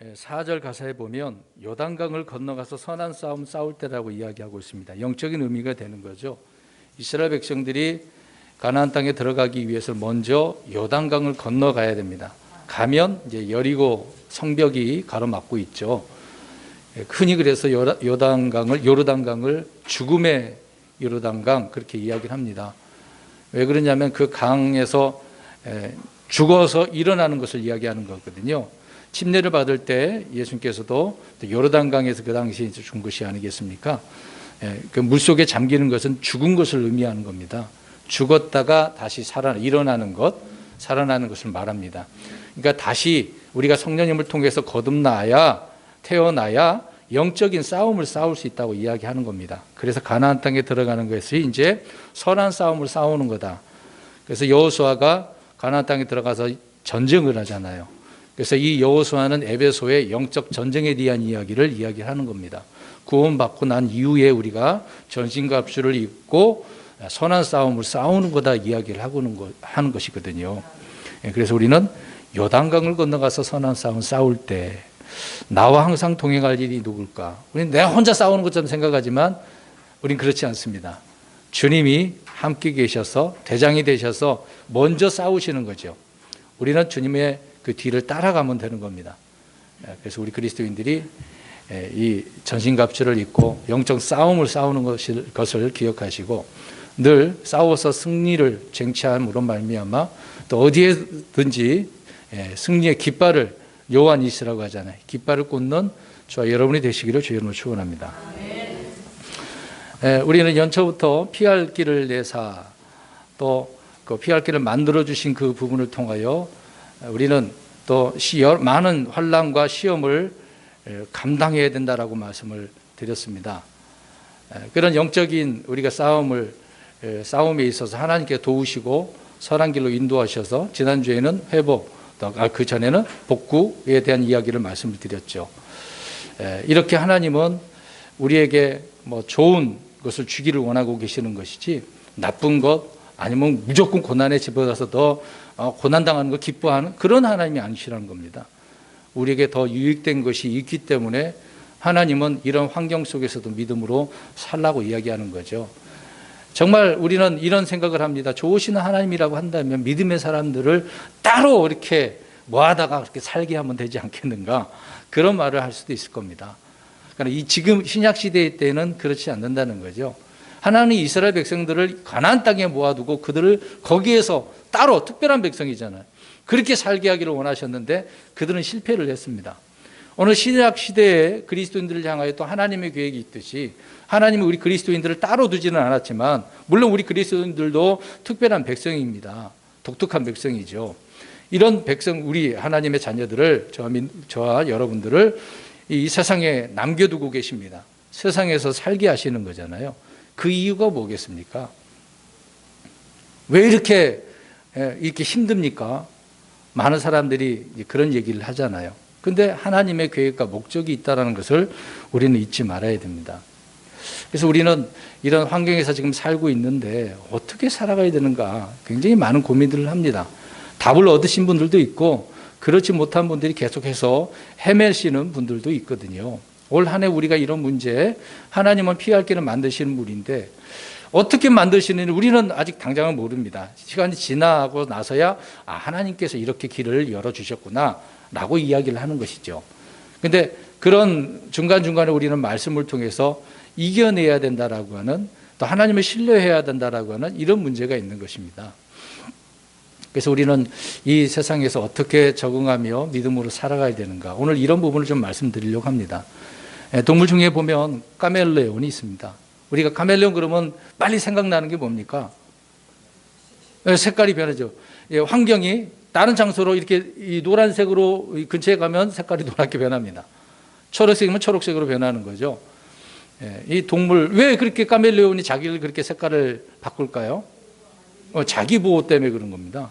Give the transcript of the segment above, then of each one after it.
4절 가사에 보면 요단강을 건너가서 선한 싸움 싸울 때라고 이야기하고 있습니다. 영적인 의미가 되는 거죠. 이스라엘 백성들이 가나안 땅에 들어가기 위해서 먼저 요단강을 건너가야 됩니다. 가면 이제 여리고 성벽이 가로막고 있죠. 흔히 그래서 요르단강을 죽음의 요르단강 그렇게 이야기를 합니다. 왜 그러냐면 그 강에서 죽어서 일어나는 것을 이야기하는 거거든요. 침례를 받을 때 예수님께서도 요르단강에서 그 당시에 죽은 것이 아니겠습니까? 그 물속에 잠기는 것은 죽은 것을 의미하는 겁니다. 죽었다가 다시 일어나는 것, 살아나는 것을 말합니다. 그러니까 다시 우리가 성령님을 통해서 태어나야 영적인 싸움을 싸울 수 있다고 이야기하는 겁니다. 그래서 가나안 땅에 들어가는 것이 이제 선한 싸움을 싸우는 거다. 그래서 여호수아가 가나안 땅에 들어가서 전쟁을 하잖아요. 그래서 이 여호수아는 에베소의 영적 전쟁에 대한 이야기를 이야기하는 겁니다. 구원받고 난 이후에 우리가 전신갑주를 입고 선한 싸움을 싸우는 거다 이야기를 하는 것이거든요. 그래서 우리는 요단강을 건너가서 선한 싸움을 싸울 때 나와 항상 동행할 일이 누굴까? 우리는 내가 혼자 싸우는 것처럼 생각하지만 우린 그렇지 않습니다. 주님이 함께 계셔서 대장이 되셔서 먼저 싸우시는 거죠. 우리는 주님의 그 뒤를 따라가면 되는 겁니다. 그래서 우리 그리스도인들이 이 전신갑주를 입고 영적 싸움을 싸우는 것을 기억하시고 늘 싸워서 승리를 쟁취함으로 말미암아 또 어디에든지 승리의 깃발을 요한이시라고 하잖아요. 깃발을 꽂는 저와 여러분이 되시기를 주의 이름으로 축원합니다. 우리는 연초부터 피할 길을 내사 또 그 피할 길을 만들어 주신 그 부분을 통하여 우리는 또 많은 환난과 시험을 감당해야 된다라고 말씀을 드렸습니다. 그런 영적인 우리가 싸움에 있어서 하나님께 도우시고 선한 길로 인도하셔서 지난주에는 회복, 그 전에는 복구에 대한 이야기를 말씀을 드렸죠. 이렇게 하나님은 우리에게 좋은 것을 주기를 원하고 계시는 것이지 나쁜 것 아니면 무조건 고난에 집어넣어서 더 고난당하는 거 기뻐하는 그런 하나님이 아니시라는 겁니다. 우리에게 더 유익된 것이 있기 때문에 하나님은 이런 환경 속에서도 믿음으로 살라고 이야기하는 거죠. 정말 우리는 이런 생각을 합니다. 좋으신 하나님이라고 한다면 믿음의 사람들을 따로 이렇게 모아다가 그렇게 살게 하면 되지 않겠는가? 그런 말을 할 수도 있을 겁니다. 그러니까 지금 신약 시대 때는 그렇지 않는다는 거죠. 하나님이 이스라엘 백성들을 가나안 땅에 모아두고 그들을 거기에서 따로 특별한 백성이잖아요. 그렇게 살게 하기를 원하셨는데 그들은 실패를 했습니다. 오늘 신약 시대에 그리스도인들을 향하여 또 하나님의 계획이 있듯이 하나님은 우리 그리스도인들을 따로 두지는 않았지만 물론 우리 그리스도인들도 특별한 백성입니다. 독특한 백성이죠. 이런 백성 우리 하나님의 자녀들을 저와 여러분들을 이 세상에 남겨두고 계십니다. 세상에서 살게 하시는 거잖아요. 그 이유가 뭐겠습니까? 왜 이렇게 힘듭니까? 많은 사람들이 그런 얘기를 하잖아요. 근데 하나님의 계획과 목적이 있다는 것을 우리는 잊지 말아야 됩니다. 그래서 우리는 이런 환경에서 지금 살고 있는데 어떻게 살아가야 되는가 굉장히 많은 고민들을 합니다. 답을 얻으신 분들도 있고 그렇지 못한 분들이 계속해서 헤매시는 분들도 있거든요. 올 한 해 우리가 이런 문제 하나님은 피할 길을 만드시는 분인데 어떻게 만드시는지 우리는 아직 당장은 모릅니다. 시간이 지나고 나서야 하나님께서 이렇게 길을 열어주셨구나 라고 이야기를 하는 것이죠. 그런데 그런 중간중간에 우리는 말씀을 통해서 이겨내야 된다라고 하는 또 하나님을 신뢰해야 된다라고 하는 이런 문제가 있는 것입니다. 그래서 우리는 이 세상에서 어떻게 적응하며 믿음으로 살아가야 되는가 오늘 이런 부분을 좀 말씀드리려고 합니다. 동물 중에 보면 카멜레온이 있습니다. 우리가 카멜레온 그러면 빨리 생각나는 게 뭡니까? 색깔이 변하죠. 환경이 다른 장소로 이렇게 이 노란색으로 근처에 가면 색깔이 노랗게 변합니다. 초록색이면 초록색으로 변하는 거죠. 이 동물 왜 그렇게 카멜레온이 자기를 그렇게 색깔을 바꿀까요? 자기 보호 때문에 그런 겁니다.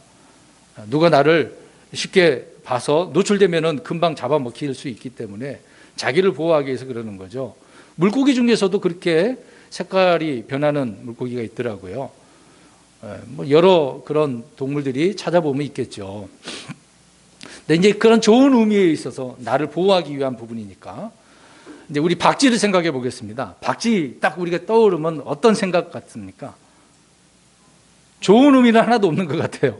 누가 나를 쉽게 봐서 노출되면은 금방 잡아먹힐 수 있기 때문에 자기를 보호하기 위해서 그러는 거죠. 물고기 중에서도 그렇게 색깔이 변하는 물고기가 있더라고요. 여러 그런 동물들이 찾아보면 있겠죠. 근데 이제 그런 좋은 의미에 있어서 나를 보호하기 위한 부분이니까 이제 우리 박쥐를 생각해 보겠습니다. 박쥐 딱 우리가 떠오르면 어떤 생각 같습니까? 좋은 의미는 하나도 없는 것 같아요.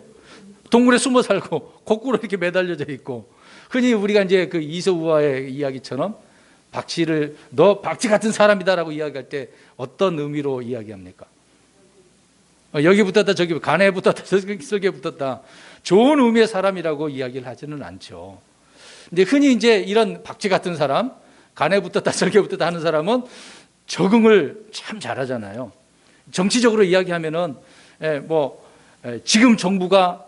동굴에 숨어 살고 거꾸로 이렇게 매달려져 있고, 흔히 우리가 이제 그 이소우와의 이야기처럼 박쥐를 너 박쥐 같은 사람이다라고 이야기할 때 어떤 의미로 이야기합니까? 여기 붙었다 저기 간에 붙었다 저기 붙었다, 좋은 의미의 사람이라고 이야기를 하지는 않죠. 근데 흔히 이제 이런 박쥐 같은 사람, 간에 붙었다 저기 붙었다 하는 사람은 적응을 참 잘하잖아요. 정치적으로 이야기하면은 지금 정부가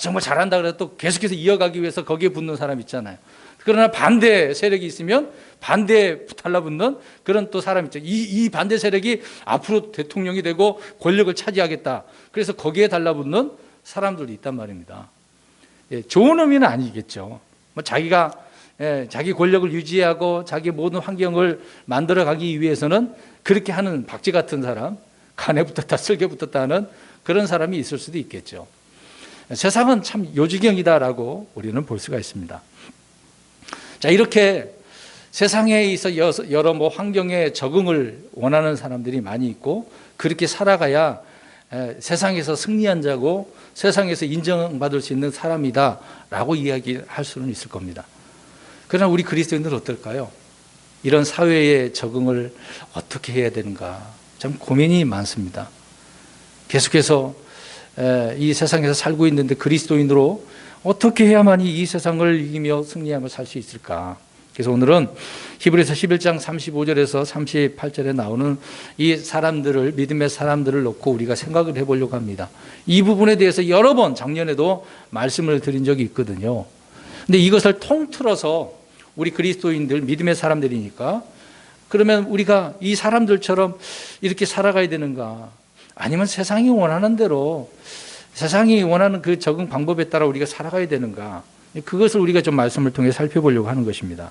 정말 잘한다 그래서 또 계속해서 이어가기 위해서 거기에 붙는 사람 있잖아요. 그러나 반대 세력이 있으면 반대에 달라붙는 그런 또 사람 있죠. 이 반대 세력이 앞으로 대통령이 되고 권력을 차지하겠다, 그래서 거기에 달라붙는 사람들이 있단 말입니다. 좋은 의미는 아니겠죠. 자기가 자기 권력을 유지하고 자기 모든 환경을 만들어가기 위해서는 그렇게 하는 박쥐 같은 사람, 간에 붙었다 쓸개 붙었다 하는 그런 사람이 있을 수도 있겠죠. 세상은 참 요지경이다라고 우리는 볼 수가 있습니다. 자, 이렇게 세상에 있어 여러 환경에 적응을 원하는 사람들이 많이 있고, 그렇게 살아가야 세상에서 승리한 자고 세상에서 인정받을 수 있는 사람이다라고 이야기할 수는 있을 겁니다. 그러나 우리 그리스도인들은 어떨까요? 이런 사회에 적응을 어떻게 해야 되는가 참 고민이 많습니다. 계속해서 이 세상에서 살고 있는데 그리스도인으로 어떻게 해야만이 이 세상을 이기며 승리하며 살 수 있을까? 그래서 오늘은 히브리서 11장 35절에서 38절에 나오는 이 사람들을, 믿음의 사람들을 놓고 우리가 생각을 해보려고 합니다. 이 부분에 대해서 여러 번 작년에도 말씀을 드린 적이 있거든요. 근데 이것을 통틀어서 우리 그리스도인들, 믿음의 사람들이니까 그러면 우리가 이 사람들처럼 이렇게 살아가야 되는가? 아니면 세상이 원하는 대로, 세상이 원하는 그 적응 방법에 따라 우리가 살아가야 되는가? 그것을 우리가 좀 말씀을 통해 살펴보려고 하는 것입니다.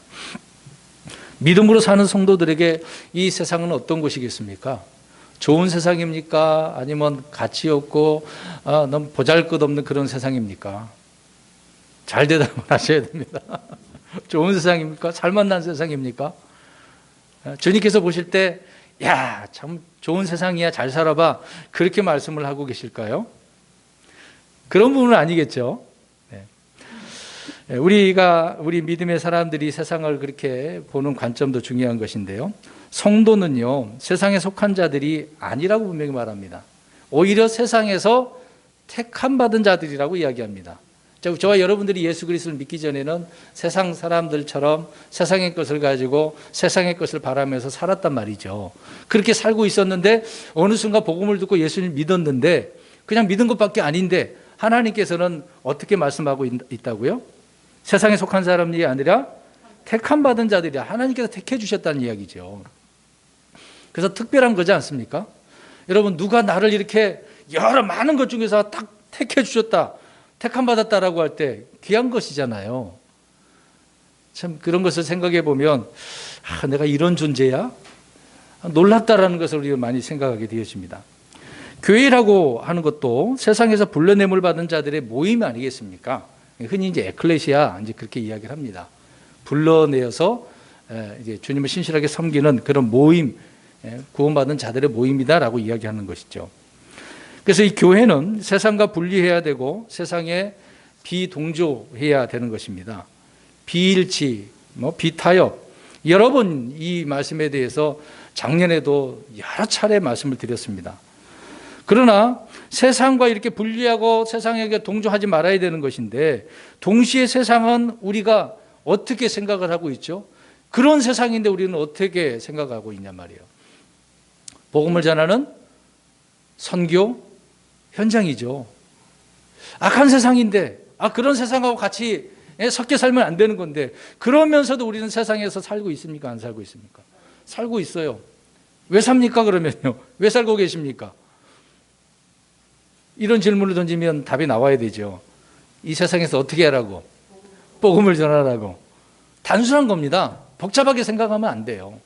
믿음으로 사는 성도들에게 이 세상은 어떤 곳이겠습니까? 좋은 세상입니까? 아니면 가치 없고 너무 보잘것없는 그런 세상입니까? 잘 대답을 하셔야 됩니다. 좋은 세상입니까? 잘 만난 세상입니까? 주님께서 보실 때 야, 참 좋은 세상이야, 잘 살아봐, 그렇게 말씀을 하고 계실까요? 그런 부분은 아니겠죠. 우리 믿음의 사람들이 세상을 그렇게 보는 관점도 중요한 것인데요, 성도는요 세상에 속한 자들이 아니라고 분명히 말합니다. 오히려 세상에서 택함 받은 자들이라고 이야기합니다. 저와 여러분들이 예수 그리스도를 믿기 전에는 세상 사람들처럼 세상의 것을 가지고 세상의 것을 바라면서 살았단 말이죠. 그렇게 살고 있었는데 어느 순간 복음을 듣고 예수님을 믿었는데 그냥 믿은 것밖에 아닌데 하나님께서는 어떻게 말씀하고 있다고요? 세상에 속한 사람이 아니라 택함 받은 자들이야. 하나님께서 택해 주셨다는 이야기죠. 그래서 특별한 거지 않습니까? 여러분, 누가 나를 이렇게 여러 많은 것 중에서 딱 택해 주셨다, 택함 받았다라고 할 때 귀한 것이잖아요. 참 그런 것을 생각해 보면 내가 이런 존재야? 놀랍다라는 것을 우리가 많이 생각하게 되어집니다. 교회라고 하는 것도 세상에서 불러냄을 받은 자들의 모임 아니겠습니까? 흔히 이제 에클레시아 이제 그렇게 이야기를 합니다. 불러내어서 이제 주님을 신실하게 섬기는 그런 모임, 구원받은 자들의 모임이다라고 이야기하는 것이죠. 그래서 이 교회는 세상과 분리해야 되고 세상에 비동조해야 되는 것입니다. 비일치, 비타협, 여러 번 이 말씀에 대해서 작년에도 여러 차례 말씀을 드렸습니다. 그러나 세상과 이렇게 분리하고 세상에게 동조하지 말아야 되는 것인데, 동시에 세상은 우리가 어떻게 생각을 하고 있죠? 그런 세상인데 우리는 어떻게 생각하고 있냐 말이에요. 복음을 전하는 선교 현장이죠. 악한 세상인데 그런 세상하고 같이 섞여 살면 안 되는 건데, 그러면서도 우리는 세상에서 살고 있습니까? 안 살고 있습니까? 살고 있어요. 왜 삽니까? 그러면요. 왜 살고 계십니까? 이런 질문을 던지면 답이 나와야 되죠. 이 세상에서 어떻게 하라고? 복음을 전하라고. 단순한 겁니다. 복잡하게 생각하면 안 돼요.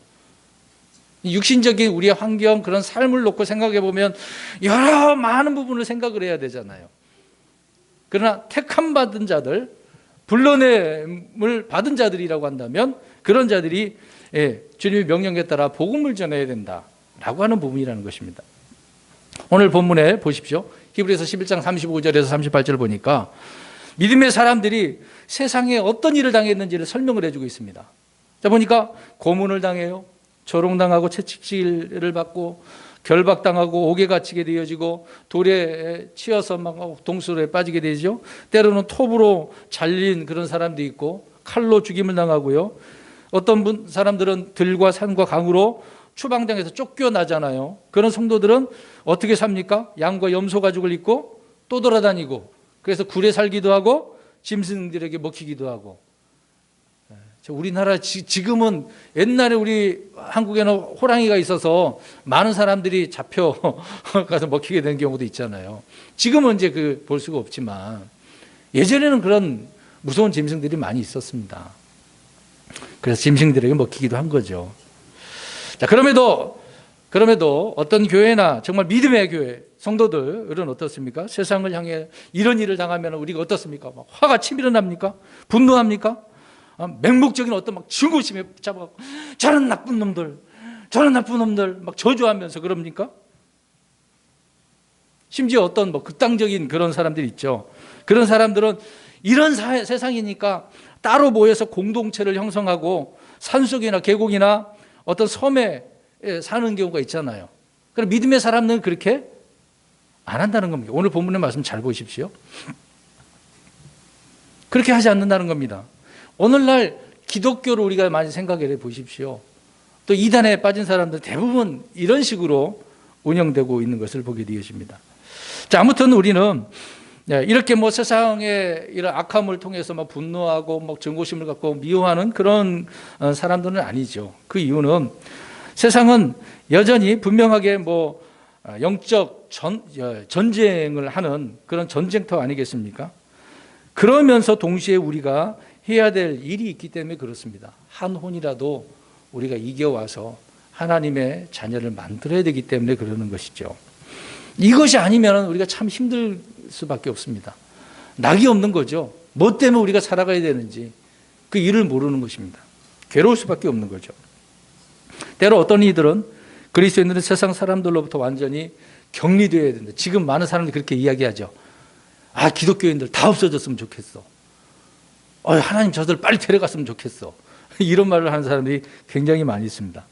육신적인 우리의 환경, 그런 삶을 놓고 생각해 보면 여러 많은 부분을 생각을 해야 되잖아요. 그러나 택함 받은 자들, 불러냄을 받은 자들이라고 한다면 그런 자들이 주님의 명령에 따라 복음을 전해야 된다라고 하는 부분이라는 것입니다. 오늘 본문에 보십시오. 히브리서 11장 35절에서 38절을 보니까 믿음의 사람들이 세상에 어떤 일을 당했는지를 설명을 해주고 있습니다. 자, 보니까 고문을 당해요. 조롱당하고 채찍질을 받고 결박당하고 옥에 갇히게 되어지고 돌에 치여서 막 동수로에 빠지게 되죠. 때로는 톱으로 잘린 그런 사람도 있고 칼로 죽임을 당하고요. 어떤 사람들은 들과 산과 강으로 추방당해서 쫓겨나잖아요. 그런 성도들은 어떻게 삽니까? 양과 염소 가죽을 입고 또 돌아다니고 그래서 굴에 살기도 하고 짐승들에게 먹히기도 하고. 우리나라 지금은 옛날에 우리 한국에는 호랑이가 있어서 많은 사람들이 잡혀가서 먹히게 되는 경우도 있잖아요. 지금은 이제 볼 수가 없지만 예전에는 그런 무서운 짐승들이 많이 있었습니다. 그래서 짐승들에게 먹히기도 한 거죠. 자, 그럼에도 어떤 교회나 정말 믿음의 교회 성도들은 어떻습니까? 세상을 향해 이런 일을 당하면 우리가 어떻습니까? 막 화가 치밀어 납니까? 분노합니까? 맹목적인 어떤 막 증오심에 붙잡아갖고 저런 나쁜 놈들 막 저주하면서 그럽니까? 심지어 어떤 극단적인 그런 사람들이 있죠. 그런 사람들은 이런 세상이니까 따로 모여서 공동체를 형성하고 산속이나 계곡이나 어떤 섬에 사는 경우가 있잖아요. 그럼 믿음의 사람들은 그렇게 안 한다는 겁니다. 오늘 본문의 말씀 잘 보십시오. 그렇게 하지 않는다는 겁니다. 오늘날 기독교를 우리가 많이 생각해 보십시오. 또 이단에 빠진 사람들 대부분 이런 식으로 운영되고 있는 것을 보게 되어집니다. 자, 아무튼 우리는 이렇게 세상의 이런 악함을 통해서 분노하고 증오심을 갖고 미워하는 그런 사람들은 아니죠. 그 이유는 세상은 여전히 분명하게 영적 전쟁을 하는 그런 전쟁터 아니겠습니까? 그러면서 동시에 우리가 해야 될 일이 있기 때문에 그렇습니다. 한 혼이라도 우리가 이겨와서 하나님의 자녀를 만들어야 되기 때문에 그러는 것이죠. 이것이 아니면 우리가 참 힘들 수밖에 없습니다. 낙이 없는 거죠. 뭐 때문에 우리가 살아가야 되는지 그 일을 모르는 것입니다. 괴로울 수밖에 없는 거죠. 때로 어떤 이들은 그리스도인들은 세상 사람들로부터 완전히 격리되어야 된다. 지금 많은 사람들이 그렇게 이야기하죠. 기독교인들 다 없어졌으면 좋겠어. 하나님 저들 빨리 데려갔으면 좋겠어. 이런 말을 하는 사람들이 굉장히 많이 있습니다.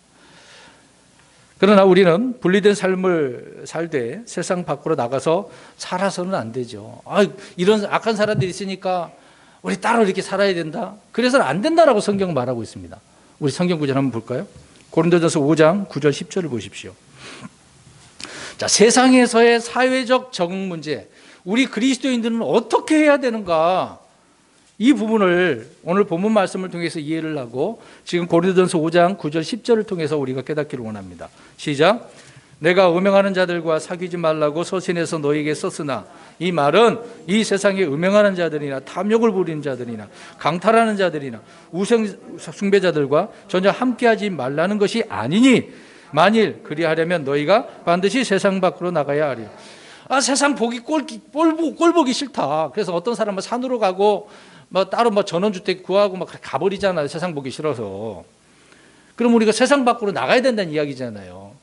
그러나 우리는 분리된 삶을 살되 세상 밖으로 나가서 살아서는 안 되죠. 이런 악한 사람들이 있으니까 우리 따로 이렇게 살아야 된다. 그래서는 안 된다라고 성경 말하고 있습니다. 우리 성경 구절 한번 볼까요? 고린도전서 5장 9절 10절을 보십시오. 자, 세상에서의 사회적 적응 문제, 우리 그리스도인들은 어떻게 해야 되는가? 이 부분을 오늘 본문 말씀을 통해서 이해를 하고 지금 고린도전서 5장 9절 10절을 통해서 우리가 깨닫기를 원합니다. 시작. 내가 음행하는 자들과 사귀지 말라고 서신해서 너희에게 썼으나 이 말은 이 세상에 음행하는 자들이나 탐욕을 부리는 자들이나 강탈하는 자들이나 우상 숭배자들과 전혀 함께하지 말라는 것이 아니니 만일 그리하려면 너희가 반드시 세상 밖으로 나가야 하리라. 세상 보기 꼴 보기 싫다. 그래서 어떤 사람은 산으로 가고 따로 전원주택 구하고 그렇게 가버리잖아요. 세상 보기 싫어서. 그럼 우리가 세상 밖으로 나가야 된다는 이야기잖아요.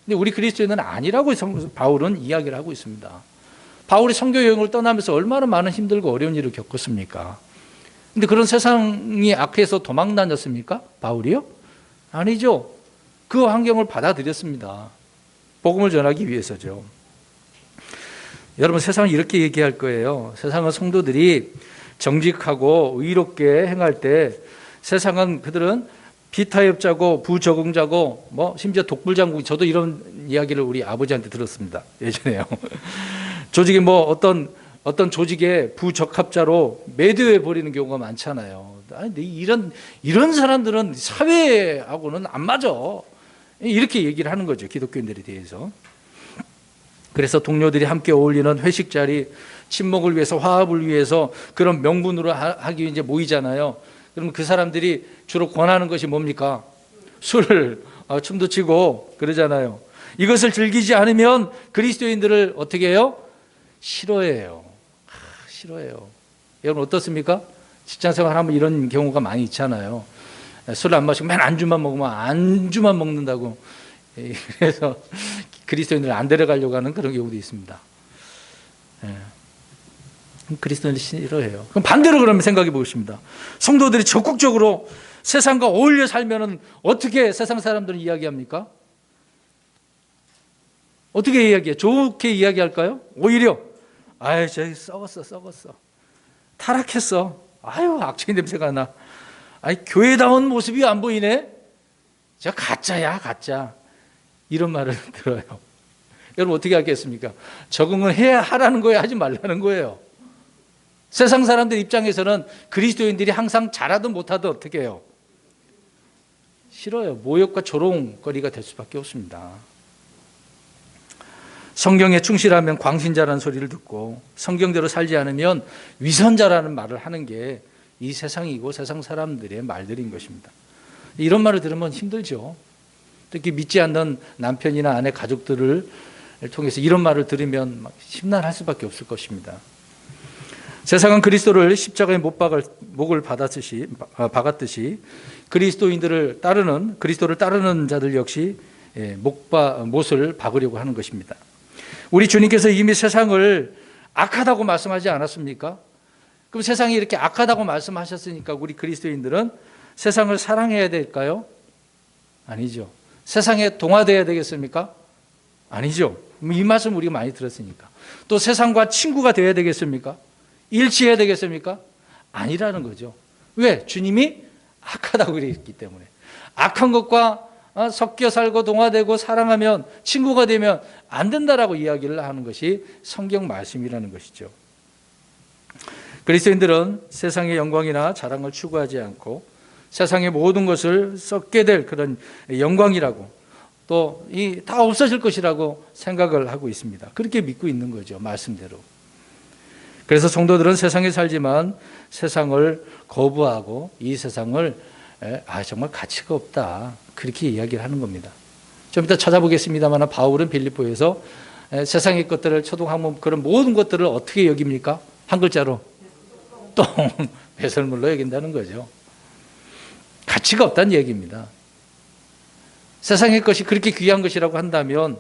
근데 우리 그리스도인은 아니라고 바울은 이야기를 하고 있습니다. 바울이 선교 여행을 떠나면서 얼마나 많은 힘들고 어려운 일을 겪었습니까? 근데 그런 세상이 악해서 도망 다녔습니까? 바울이요? 아니죠. 그 환경을 받아들였습니다. 복음을 전하기 위해서죠. 여러분, 세상은 이렇게 얘기할 거예요. 세상은 성도들이 정직하고 의롭게 행할 때 세상은 그들은 비타협자고 부적응자고 심지어 독불장군, 저도 이런 이야기를 우리 아버지한테 들었습니다. 예전에요. 조직이 어떤 조직의 부적합자로 매도해 버리는 경우가 많잖아요. 이런 사람들은 사회하고는 안 맞아. 이렇게 얘기를 하는 거죠. 기독교인들에 대해서. 그래서 동료들이 함께 어울리는 회식 자리, 친목을 위해서, 화합을 위해서 그런 명분으로 하기 위해 이제 모이잖아요. 그러면 그 사람들이 주로 권하는 것이 뭡니까? 술을, 춤도 추고 그러잖아요. 이것을 즐기지 않으면 그리스도인들을 어떻게 해요? 싫어해요. 싫어해요. 여러분 어떻습니까? 직장생활 하면 이런 경우가 많이 있잖아요. 술을 안 마시고 맨 안주만 먹으면 안주만 먹는다고. 그래서 그리스도인들을 안 데려가려고 하는 그런 경우도 있습니다. 그리스도인들 싫어해요. 그럼 반대로 그러면 생각해 보겠습니다. 성도들이 적극적으로 세상과 어울려 살면은 어떻게 세상 사람들은 이야기합니까? 어떻게 이야기해? 좋게 이야기할까요? 오히려 아유, 저기 썩었어. 타락했어. 아유, 악취 냄새가 나. 아이, 교회다운 모습이 안 보이네. 저 가짜야, 가짜. 이런 말을 들어요. 여러분 어떻게 하겠습니까? 적응을 해야 하라는 거예요, 하지 말라는 거예요? 세상 사람들 입장에서는 그리스도인들이 항상 잘하든 못하든 어떻게 해요? 싫어요. 모욕과 조롱거리가 될 수밖에 없습니다. 성경에 충실하면 광신자라는 소리를 듣고 성경대로 살지 않으면 위선자라는 말을 하는 게 이 세상이고 세상 사람들의 말들인 것입니다. 이런 말을 들으면 힘들죠. 특히 믿지 않는 남편이나 아내, 가족들을 통해서 이런 말을 들으면 막 심란할 수밖에 없을 것입니다. 세상은 그리스도를 십자가에 목을 박았듯이 그리스도를 따르는 자들 역시 못을 박으려고 하는 것입니다. 우리 주님께서 이미 세상을 악하다고 말씀하지 않았습니까? 그럼 세상이 이렇게 악하다고 말씀하셨으니까 우리 그리스도인들은 세상을 사랑해야 될까요? 아니죠. 세상에 동화되어야 되겠습니까? 아니죠. 이 말씀 우리가 많이 들었으니까. 또 세상과 친구가 되어야 되겠습니까? 일치해야 되겠습니까? 아니라는 거죠. 왜? 주님이 악하다고 그랬기 때문에. 악한 것과 섞여 살고 동화되고 사랑하면 친구가 되면 안 된다라고 이야기를 하는 것이 성경 말씀이라는 것이죠. 그리스도인들은 세상의 영광이나 자랑을 추구하지 않고 세상의 모든 것을 썩게 될 그런 영광이라고 또 다 없어질 것이라고 생각을 하고 있습니다. 그렇게 믿고 있는 거죠. 말씀대로. 그래서 성도들은 세상에 살지만 세상을 거부하고 이 세상을 정말 가치가 없다. 그렇게 이야기를 하는 겁니다. 좀 이따 찾아보겠습니다만 바울은 빌립보에서 세상의 것들을 초등학문 그런 모든 것들을 어떻게 여깁니까? 한 글자로 똥, 배설물로 여긴다는 거죠. 가치가 없다는 얘기입니다. 세상의 것이 그렇게 귀한 것이라고 한다면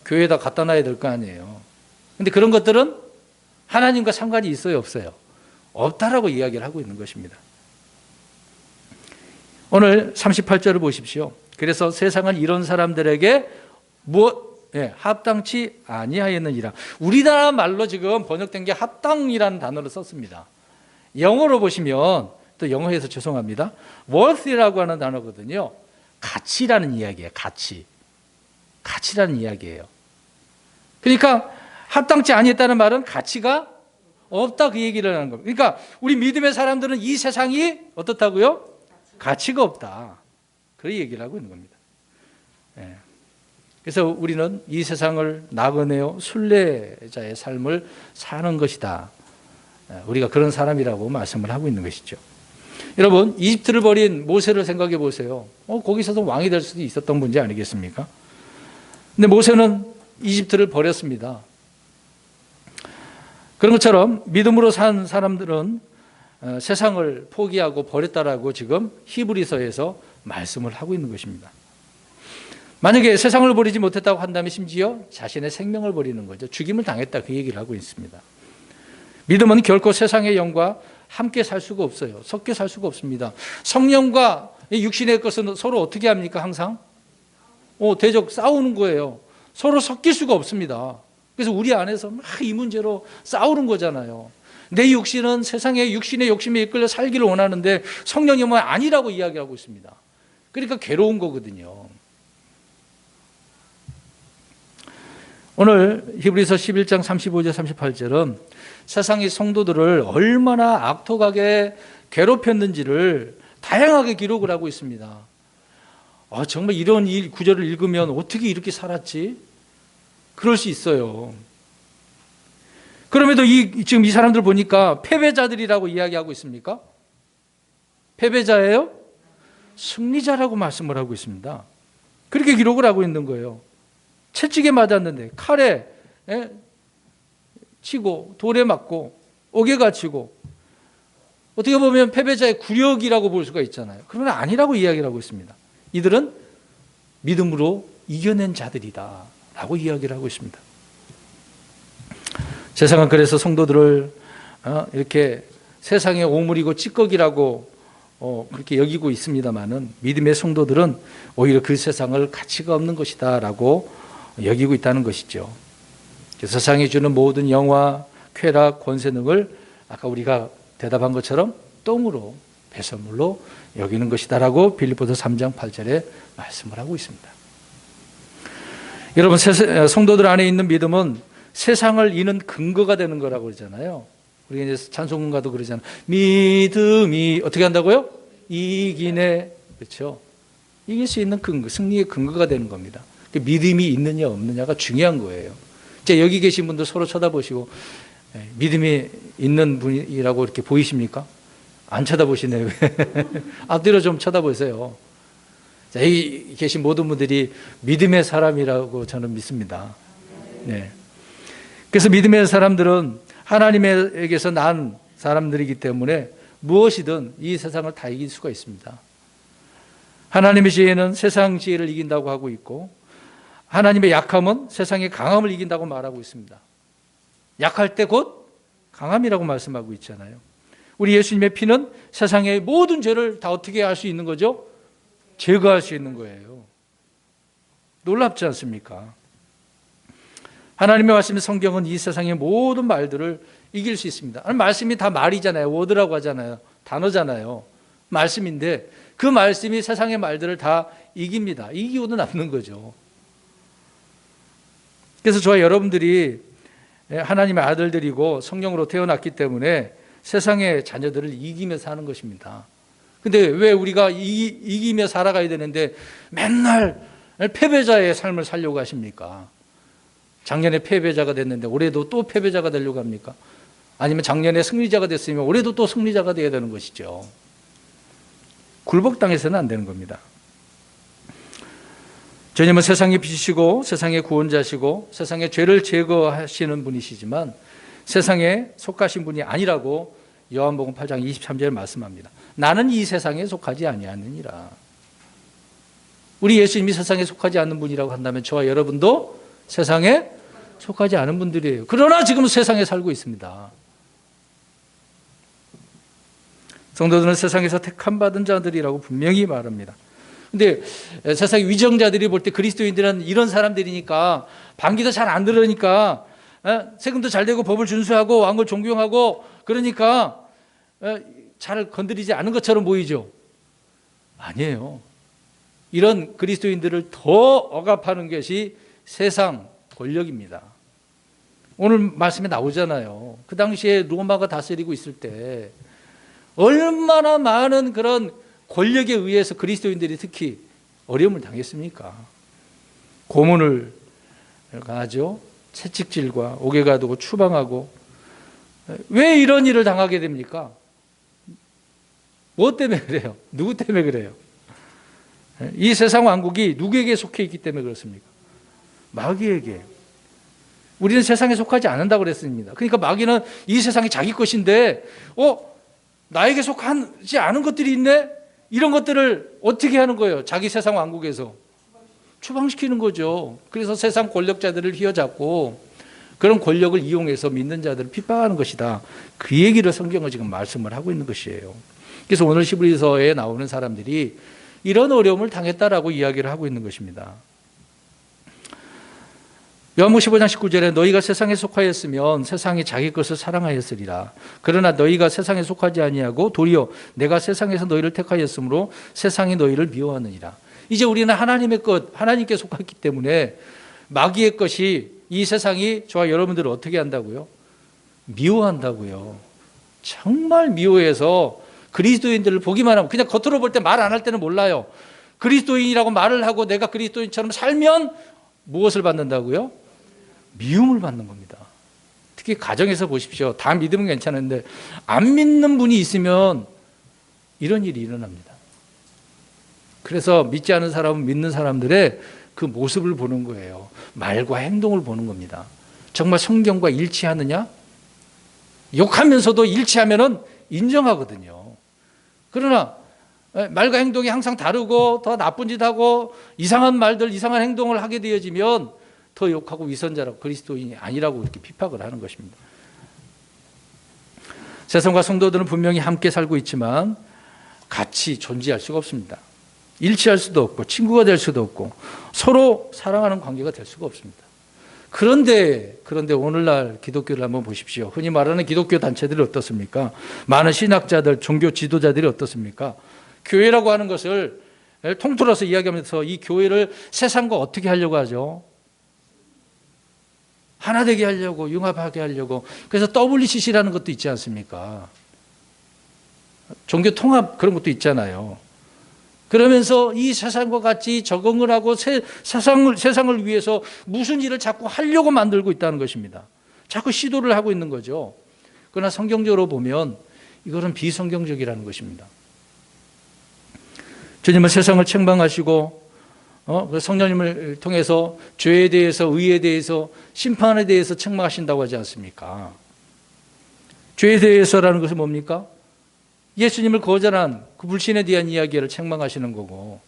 교회에다 갖다 놔야 될 거 아니에요. 그런데 그런 것들은 하나님과 상관이 있어요, 없어요? 없다라고 이야기를 하고 있는 것입니다. 오늘 38절을 보십시오. 그래서 세상은 이런 사람들에게 합당치 아니하였느니라. 우리나라 말로 지금 번역된 게 합당이라는 단어를 썼습니다. 영어로 보시면 또 영어에서 죄송합니다. worth라고 하는 단어거든요. 가치라는 이야기예요. 가치라는 이야기예요. 그러니까 합당치 아니했다는 말은 가치가 없다 그 얘기를 하는 겁니다. 그러니까 우리 믿음의 사람들은 이 세상이 어떻다고요? 가치가 없다. 그런 얘기를 하고 있는 겁니다. 그래서 우리는 이 세상을 나그네요 순례자의 삶을 사는 것이다. 우리가 그런 사람이라고 말씀을 하고 있는 것이죠. 여러분, 이집트를 버린 모세를 생각해 보세요. 거기서도 왕이 될 수도 있었던 문제 아니겠습니까? 근데 모세는 이집트를 버렸습니다. 그런 것처럼 믿음으로 산 사람들은 세상을 포기하고 버렸다라고 지금 히브리서에서 말씀을 하고 있는 것입니다. 만약에 세상을 버리지 못했다고 한다면 심지어 자신의 생명을 버리는 거죠. 죽임을 당했다 그 얘기를 하고 있습니다. 믿음은 결코 세상의 영과 함께 살 수가 없어요. 섞여 살 수가 없습니다. 성령과 육신의 것은 서로 어떻게 합니까? 항상 대적 싸우는 거예요. 서로 섞일 수가 없습니다. 그래서 우리 안에서 막 이 문제로 싸우는 거잖아요. 내 육신은 세상의 육신의 욕심에 이끌려 살기를 원하는데 성령이 뭐 아니라고 이야기하고 있습니다. 그러니까 괴로운 거거든요. 오늘 히브리서 11장 35절 38절은 세상의 성도들을 얼마나 악독하게 괴롭혔는지를 다양하게 기록을 하고 있습니다. 정말 이런 구절을 읽으면 어떻게 이렇게 살았지? 그럴 수 있어요. 그럼에도 지금 이 사람들 보니까 패배자들이라고 이야기하고 있습니까? 패배자예요? 승리자라고 말씀을 하고 있습니다. 그렇게 기록을 하고 있는 거예요. 채찍에 맞았는데 칼에 치고 돌에 맞고 옥에 갇히고 어떻게 보면 패배자의 굴욕이라고 볼 수가 있잖아요. 그러나 아니라고 이야기를 하고 있습니다. 이들은 믿음으로 이겨낸 자들이다 라고 이야기를 하고 있습니다. 세상은 그래서 성도들을 이렇게 세상의 오물이고 찌꺼기라고 그렇게 여기고 있습니다마는, 믿음의 성도들은 오히려 그 세상을 가치가 없는 것이다 라고 여기고 있다는 것이죠. 세상이 주는 모든 영화, 쾌락, 권세 등을 아까 우리가 대답한 것처럼 똥으로, 배설물로 여기는 것이다라고 빌립보서 3장 8절에 말씀을 하고 있습니다. 여러분, 성도들 안에 있는 믿음은 세상을 이는 근거가 되는 거라고 그러잖아요. 우리가 이제 찬송가도 그러잖아요. 믿음이 어떻게 한다고요? 이기네. 그렇죠? 이길 수 있는 근거, 승리의 근거가 되는 겁니다. 믿음이 있느냐 없느냐가 중요한 거예요. 이제 여기 계신 분들 서로 쳐다보시고, 믿음이 있는 분이라고 이렇게 보이십니까? 안 쳐다보시네요. 앞뒤로 좀 쳐다보세요. 자, 여기 계신 모든 분들이 믿음의 사람이라고 저는 믿습니다. 네. 그래서 믿음의 사람들은 하나님에게서 난 사람들이기 때문에 무엇이든 이 세상을 다 이길 수가 있습니다. 하나님의 지혜는 세상 지혜를 이긴다고 하고 있고, 하나님의 약함은 세상의 강함을 이긴다고 말하고 있습니다. 약할 때 곧 강함이라고 말씀하고 있잖아요. 우리 예수님의 피는 세상의 모든 죄를 다 어떻게 할 수 있는 거죠? 제거할 수 있는 거예요. 놀랍지 않습니까? 하나님의 말씀, 성경은 이 세상의 모든 말들을 이길 수 있습니다. 말씀이 다 말이잖아요. 워드라고 하잖아요. 단어잖아요. 말씀인데 그 말씀이 세상의 말들을 다 이깁니다. 이기고도 남는 거죠. 그래서 저와 여러분들이 하나님의 아들들이고 성령으로 태어났기 때문에 세상의 자녀들을 이기며 사는 것입니다. 근데 왜 우리가 이기며 살아가야 되는데 맨날 패배자의 삶을 살려고 하십니까? 작년에 패배자가 됐는데 올해도 또 패배자가 되려고 합니까? 아니면 작년에 승리자가 됐으면 올해도 또 승리자가 되어야 되는 것이죠. 굴복당해서는 안 되는 겁니다. 주님은 세상의 빛이시고 세상의 구원자시고 세상의 죄를 제거하시는 분이시지만 세상에 속하신 분이 아니라고 요한복음 8장 23절에 말씀합니다. 나는 이 세상에 속하지 아니하느니라. 우리 예수님이 세상에 속하지 않는 분이라고 한다면 저와 여러분도 세상에 속하지 않은 분들이에요. 그러나 지금 세상에 살고 있습니다. 성도들은 세상에서 택함 받은 자들이라고 분명히 말합니다. 근데 세상 위정자들이 볼 때 그리스도인들은 이런 사람들이니까 반기도 잘 안 들으니까 세금도 잘 내고 법을 준수하고 왕을 존경하고 그러니까 잘 건드리지 않은 것처럼 보이죠. 아니에요. 이런 그리스도인들을 더 억압하는 것이 세상 권력입니다. 오늘 말씀에 나오잖아요. 그 당시에 로마가 다스리고 있을 때 얼마나 많은 그런 권력에 의해서 그리스도인들이 특히 어려움을 당했습니까? 고문을 가하죠. 채찍질과 옥에 가두고 추방하고. 왜 이런 일을 당하게 됩니까? 뭐 때문에 그래요? 누구 때문에 그래요? 이 세상 왕국이 누구에게 속해 있기 때문에 그렇습니까? 마귀에게. 우리는 세상에 속하지 않는다고 그랬습니다. 그러니까 마귀는 이 세상이 자기 것인데 나에게 속하지 않은 것들이 있네? 이런 것들을 어떻게 하는 거예요? 자기 세상 왕국에서 추방시키는 거죠. 그래서 세상 권력자들을 휘어잡고 그런 권력을 이용해서 믿는 자들을 핍박하는 것이다. 그 얘기를 성경은 지금 말씀을 하고 있는 것이에요. 그래서 오늘 히브리서에 나오는 사람들이 이런 어려움을 당했다라고 이야기를 하고 있는 것입니다. 요한복음 15장 19절에 너희가 세상에 속하였으면 세상이 자기 것을 사랑하였으리라. 그러나 너희가 세상에 속하지 아니하고 도리어 내가 세상에서 너희를 택하였으므로 세상이 너희를 미워하느니라. 이제 우리는 하나님의 것, 하나님께 속했기 때문에 마귀의 것이 이 세상이 저와 여러분들을 어떻게 한다고요? 미워한다고요. 정말 미워해서 그리스도인들을 보기만 하면 그냥 겉으로 볼 때 말 안 할 때는 몰라요. 그리스도인이라고 말을 하고 내가 그리스도인처럼 살면 무엇을 받는다고요? 미움을 받는 겁니다. 특히 가정에서 보십시오. 다 믿으면 괜찮은데 안 믿는 분이 있으면 이런 일이 일어납니다. 그래서 믿지 않은 사람은 믿는 사람들의 그 모습을 보는 거예요. 말과 행동을 보는 겁니다. 정말 성경과 일치하느냐? 욕하면서도 일치하면은 인정하거든요. 그러나 말과 행동이 항상 다르고 더 나쁜 짓 하고 이상한 말들, 이상한 행동을 하게 되어지면 더 욕하고 위선자라고, 그리스도인이 아니라고 이렇게 핍박을 하는 것입니다. 세상과 성도들은 분명히 함께 살고 있지만 같이 존재할 수가 없습니다. 일치할 수도 없고 친구가 될 수도 없고 서로 사랑하는 관계가 될 수가 없습니다. 그런데 오늘날 기독교를 한번 보십시오. 흔히 말하는 기독교 단체들이 어떻습니까? 많은 신학자들, 종교 지도자들이 어떻습니까? 교회라고 하는 것을 통틀어서 이야기하면서 이 교회를 세상과 어떻게 하려고 하죠? 하나 되게 하려고, 융합하게 하려고. 그래서 WCC라는 것도 있지 않습니까? 종교 통합 그런 것도 있잖아요. 그러면서 이 세상과 같이 적응을 하고 세상을 위해서 무슨 일을 자꾸 하려고 만들고 있다는 것입니다. 자꾸 시도를 하고 있는 거죠. 그러나 성경적으로 보면 이거는 비성경적이라는 것입니다. 주님은 세상을 책망하시고 성령님을 통해서 죄에 대해서, 의에 대해서, 심판에 대해서 책망하신다고 하지 않습니까? 죄에 대해서라는 것은 뭡니까? 예수님을 거절한 그 불신에 대한 이야기를 책망하시는 거고,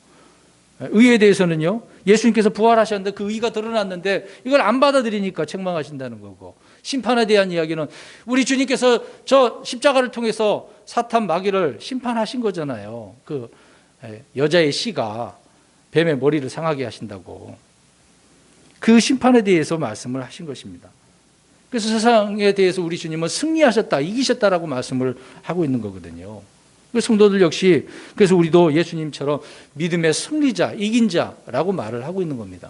의에 대해서는요, 예수님께서 부활하셨는데 그 의가 드러났는데 이걸 안 받아들이니까 책망하신다는 거고, 심판에 대한 이야기는 우리 주님께서 저 십자가를 통해서 사탄 마귀를 심판하신 거잖아요. 그 여자의 씨가 뱀의 머리를 상하게 하신다고, 그 심판에 대해서 말씀을 하신 것입니다. 그래서 세상에 대해서 우리 주님은 승리하셨다, 이기셨다라고 말씀을 하고 있는 거거든요. 성도들 역시 그래서 우리도 예수님처럼 믿음의 승리자, 이긴 자라고 말을 하고 있는 겁니다.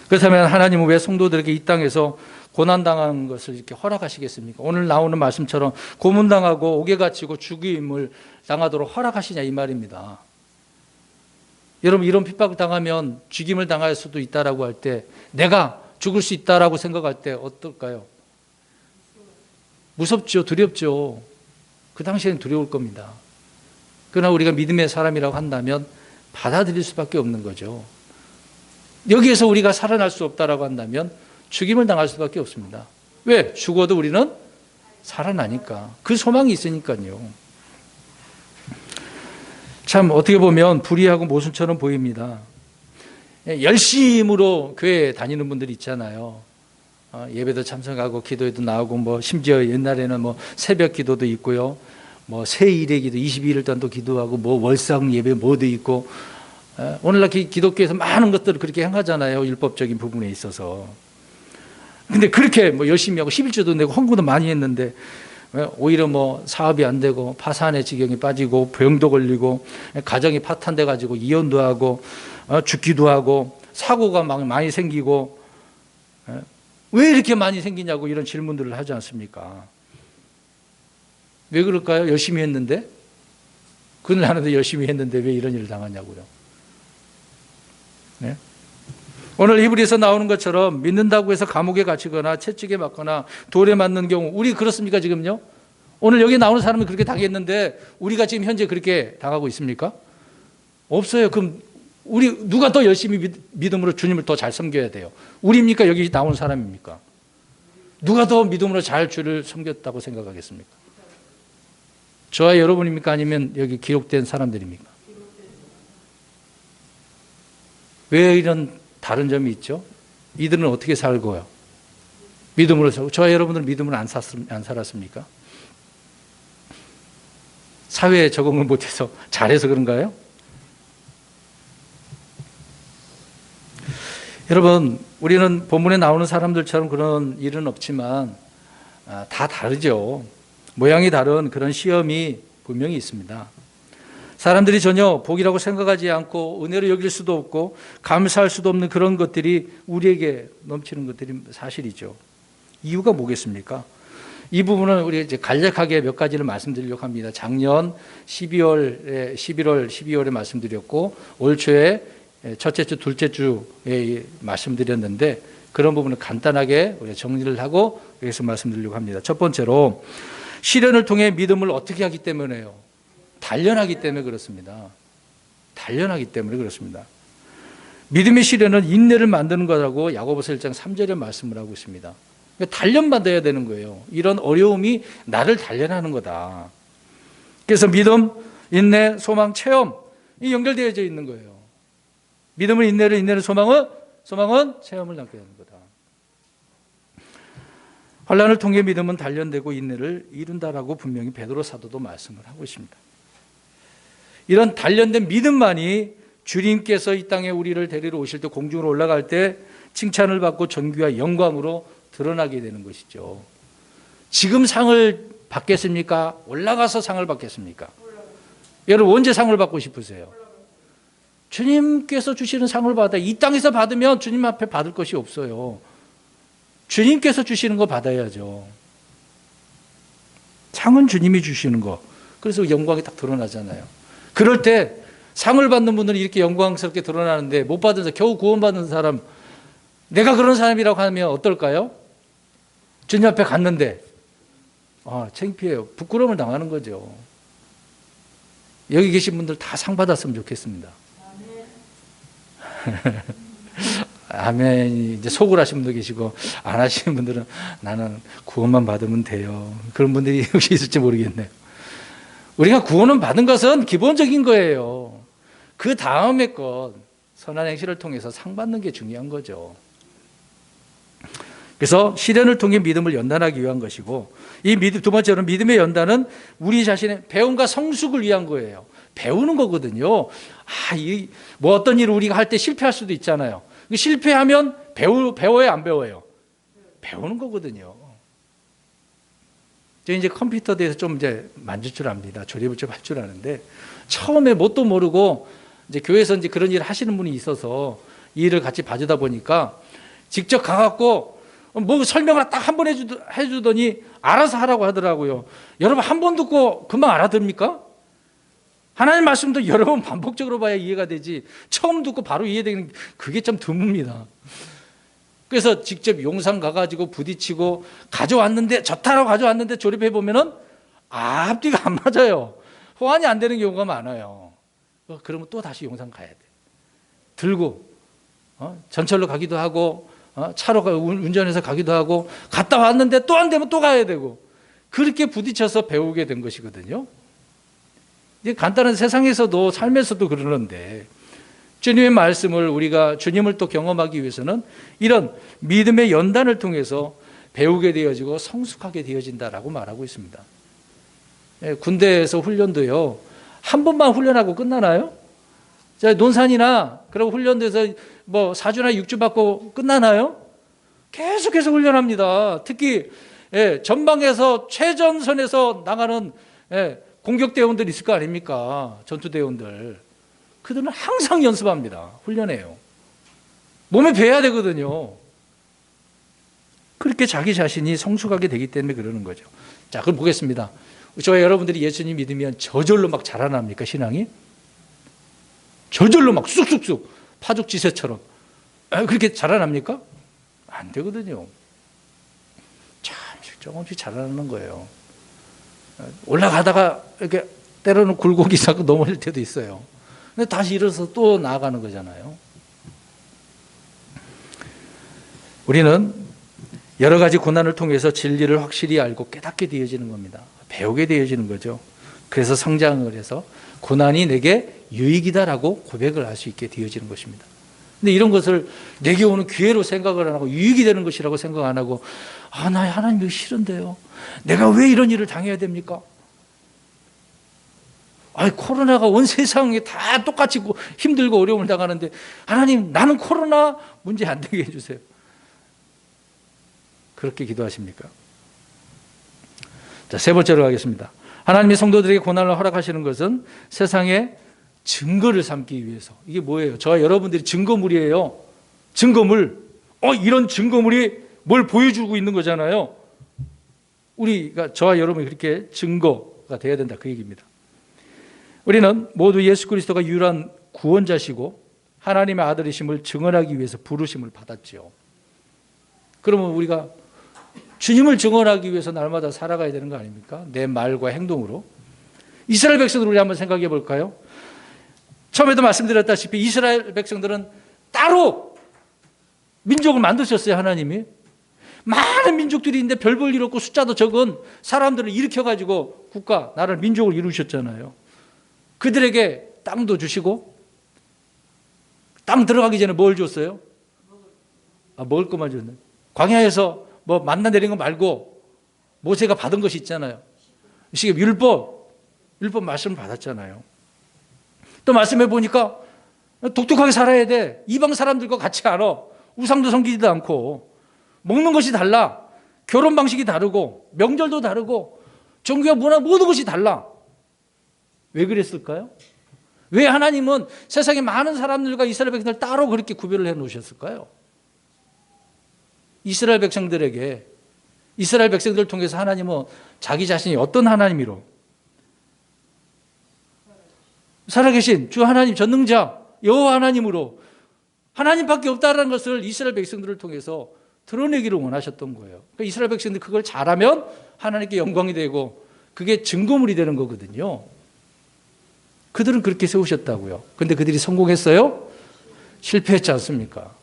그렇다면 하나님은 왜 성도들에게 이 땅에서 고난당하는 것을 이렇게 허락하시겠습니까? 오늘 나오는 말씀처럼 고문당하고 옥에 갇히고 죽임을 당하도록 허락하시냐 이 말입니다. 여러분, 이런 핍박을 당하면 죽임을 당할 수도 있다라고 할 때, 내가 죽을 수 있다라고 생각할 때 어떨까요? 무섭죠, 두렵죠. 그 당시에는 두려울 겁니다. 그러나 우리가 믿음의 사람이라고 한다면 받아들일 수밖에 없는 거죠. 여기에서 우리가 살아날 수 없다라고 한다면 죽임을 당할 수밖에 없습니다. 왜? 죽어도 우리는 살아나니까. 그 소망이 있으니까요. 참 어떻게 보면 불의하고 모순처럼 보입니다. 열심으로 교회 다니는 분들이 있잖아요. 예배도 참석하고 기도에도 나오고 심지어 옛날에는 새벽 기도도 있고요. 새일의 기도 22일 동안도 기도하고 월상 예배 뭐도 있고, 오늘날 기독교에서 많은 것들을 그렇게 행하잖아요. 율법적인 부분에 있어서. 근데 그렇게 열심히 하고 11조도 내고 헌금도 많이 했는데 오히려 사업이 안 되고 파산의 지경에 빠지고 병도 걸리고 가정이 파탄돼 가지고 이혼도 하고 죽기도 하고 사고가 막 많이 생기고, 왜 이렇게 많이 생기냐고 이런 질문들을 하지 않습니까? 왜 그럴까요? 열심히 했는데, 그늘 하는데 열심히 했는데 왜 이런 일을 당하냐고요. 네? 오늘 히브리에서 나오는 것처럼 믿는다고 해서 감옥에 갇히거나 채찍에 맞거나 돌에 맞는 경우, 우리 그렇습니까 지금요? 오늘 여기 나오는 사람은 그렇게 당했는데 우리가 지금 현재 그렇게 당하고 있습니까? 없어요. 그럼 우리 누가 더 열심히 믿음으로 주님을 더 잘 섬겨야 돼요? 우리입니까? 여기 나온 사람입니까? 누가 더 믿음으로 잘 주를 섬겼다고 생각하겠습니까? 저와 여러분입니까? 아니면 여기 기록된 사람들입니까? 왜 이런 다른 점이 있죠? 이들은 어떻게 살고요? 믿음으로 살고, 저와 여러분들은 믿음으로 안 살았습니까? 사회에 적응을 못해서 잘해서 그런가요? 여러분, 우리는 본문에 나오는 사람들처럼 그런 일은 없지만 다 다르죠. 모양이 다른 그런 시험이 분명히 있습니다. 사람들이 전혀 복이라고 생각하지 않고 은혜로 여길 수도 없고 감사할 수도 없는 그런 것들이 우리에게 넘치는 것들이 사실이죠. 이유가 뭐겠습니까? 이 부분은 우리 이제 간략하게 몇 가지를 말씀드리려고 합니다. 작년 11월, 12월에 말씀드렸고 올 초에 첫째 주, 둘째 주에 말씀드렸는데 그런 부분을 간단하게 우리가 정리를 하고 여기서 말씀드리려고 합니다. 첫 번째로 시련을 통해 믿음을 어떻게 하기 때문에요? 단련하기 때문에 그렇습니다. 단련하기 때문에 그렇습니다. 믿음의 시련은 인내를 만드는 거라고 야고보서 1장 3절에 말씀을 하고 있습니다. 단련받아야 되는 거예요. 이런 어려움이 나를 단련하는 거다. 그래서 믿음, 인내, 소망, 체험 이 연결되어져 있는 거예요. 믿음은 인내를, 인내는 소망은 체험을 낳게 하는 거다. 환난을 통해 믿음은 단련되고 인내를 이룬다라고 분명히 베드로 사도도 말씀을 하고 있습니다. 이런 단련된 믿음만이 주님께서 이 땅에 우리를 데리러 오실 때 공중으로 올라갈 때 칭찬을 받고 존귀와 영광으로 드러나게 되는 것이죠. 지금 상을 받겠습니까? 올라가서 상을 받겠습니까? 여러분 언제 상을 받고 싶으세요? 주님께서 주시는 상을 받아. 이 땅에서 받으면 주님 앞에 받을 것이 없어요. 주님께서 주시는 거 받아야죠. 상은 주님이 주시는 거. 그래서 영광이 딱 드러나잖아요. 그럴 때 상을 받는 분들은 이렇게 영광스럽게 드러나는데 못 받은 사람, 겨우 구원받은 사람, 내가 그런 사람이라고 하면 어떨까요? 주님 앞에 갔는데 창피해요. 부끄러움을 당하는 거죠. 여기 계신 분들 다 상 받았으면 좋겠습니다. 아멘. 이제 속을 하시는 분도 계시고 안 하시는 분들은 나는 구원만 받으면 돼요. 그런 분들이 혹시 있을지 모르겠네요. 우리가 구원을 받은 것은 기본적인 거예요. 그 다음에 것 선한 행실을 통해서 상 받는 게 중요한 거죠. 그래서 시련을 통해 믿음을 연단하기 위한 것이고, 이 믿음, 두 번째로는 믿음의 연단은 우리 자신의 배움과 성숙을 위한 거예요. 배우는 거거든요. 뭐 어떤 일을 우리가 할 때 실패할 수도 있잖아요. 실패하면 배워요, 안 배워요? 배우는 거거든요. 저 이제 컴퓨터 대해서 좀 이제 만질 줄 압니다. 조립을 좀 할 줄 아는데, 처음에 뭣도 모르고 이제 교회에서 이제 그런 일을 하시는 분이 있어서 이 일을 같이 봐주다 보니까 직접 가갖고 뭐 설명을 딱 한 번 해주더니 알아서 하라고 하더라고요. 여러분 한 번 듣고 금방 알아듣습니까? 하나님 말씀도 여러 번 반복적으로 봐야 이해가 되지 처음 듣고 바로 이해되는 그게 참 드뭅니다. 그래서 직접 용산 가가지고 부딪히고 가져왔는데 좋다라고 가져왔는데 조립해 보면은 앞뒤가 안 맞아요. 호환이 안 되는 경우가 많아요. 그러면 또 다시 용산 가야 돼. 들고 전철로 가기도 하고 차로 운전해서 가기도 하고 갔다 왔는데 또 안 되면 또 가야 되고 그렇게 부딪혀서 배우게 된 것이거든요. 간단한 세상에서도 삶에서도 그러는데 주님의 말씀을 우리가 주님을 또 경험하기 위해서는 이런 믿음의 연단을 통해서 배우게 되어지고 성숙하게 되어진다라고 말하고 있습니다. 군대에서 훈련도요. 한 번만 훈련하고 끝나나요? 논산이나 그리고 훈련돼서 뭐 4주나 6주 받고 끝나나요? 계속해서 훈련합니다. 특히 전방에서 최전선에서 나가는 공격대원들 있을 거 아닙니까? 전투대원들. 그들은 항상 연습합니다. 훈련해요. 몸에 배야 되거든요. 그렇게 자기 자신이 성숙하게 되기 때문에 그러는 거죠. 자, 그럼 보겠습니다. 저와 여러분들이 예수님 믿으면 저절로 막 자라납니까? 신앙이? 저절로 막 쑥쑥쑥 파죽지세처럼 그렇게 자라납니까? 안 되거든요. 조금씩 자라나는 거예요. 올라가다가 이렇게 때로는 굴곡이 자꾸 넘어질 때도 있어요. 근데 다시 일어서 또 나아가는 거잖아요. 우리는 여러 가지 고난을 통해서 진리를 확실히 알고 깨닫게 되어지는 겁니다. 배우게 되어지는 거죠. 그래서 성장을 해서 고난이 내게 유익이다라고 고백을 할 수 있게 되어지는 것입니다. 근데 이런 것을 내게 오는 기회로 생각을 안 하고 유익이 되는 것이라고 생각 안 하고 나 하나님 이거 싫은데요. 내가 왜 이런 일을 당해야 됩니까? 코로나가 온 세상에 다 똑같이 힘들고 어려움을 당하는데 하나님 나는 코로나 문제 안 되게 해주세요. 그렇게 기도하십니까? 자, 세 번째로 가겠습니다. 하나님이 성도들에게 고난을 허락하시는 것은 세상에 증거를 삼기 위해서. 이게 뭐예요? 저와 여러분들이 증거물이에요. 증거물. 이런 증거물이 뭘 보여주고 있는 거잖아요. 우리가 저와 여러분이 그렇게 증거가 되어야 된다 그 얘기입니다. 우리는 모두 예수 그리스도가 유일한 구원자시고 하나님의 아들이심을 증언하기 위해서 부르심을 받았죠. 그러면 우리가 주님을 증언하기 위해서 날마다 살아가야 되는 거 아닙니까? 내 말과 행동으로. 이스라엘 백성들 우리 한번 생각해 볼까요? 처음에도 말씀드렸다시피 이스라엘 백성들은 따로 민족을 만드셨어요, 하나님이. 많은 민족들이 있는데 별 볼 일 없고 숫자도 적은 사람들을 일으켜가지고 국가, 나라를, 민족을 이루셨잖아요. 그들에게 땅도 주시고, 땅 들어가기 전에 뭘 줬어요? 먹을 것만 줬네. 광야에서 뭐 만나 내린 거 말고 모세가 받은 것이 있잖아요. 율법 말씀을 받았잖아요. 또 말씀해 보니까 독특하게 살아야 돼. 이방 사람들과 같이 알아. 우상도 섬기지도 않고. 먹는 것이 달라. 결혼 방식이 다르고 명절도 다르고 종교와 문화 모든 것이 달라. 왜 그랬을까요? 왜 하나님은 세상의 많은 사람들과 이스라엘 백성들 따로 그렇게 구별을 해 놓으셨을까요? 이스라엘 백성들에게, 이스라엘 백성들을 통해서 하나님은 자기 자신이 어떤 하나님이로, 살아계신 주 하나님 전능자 여호와 하나님으로 하나님밖에 없다는 것을 이스라엘 백성들을 통해서 드러내기를 원하셨던 거예요. 그러니까 이스라엘 백성들이 그걸 잘하면 하나님께 영광이 되고 그게 증거물이 되는 거거든요. 그들은 그렇게 세우셨다고요. 그런데 그들이 성공했어요? 실패했지 않습니까?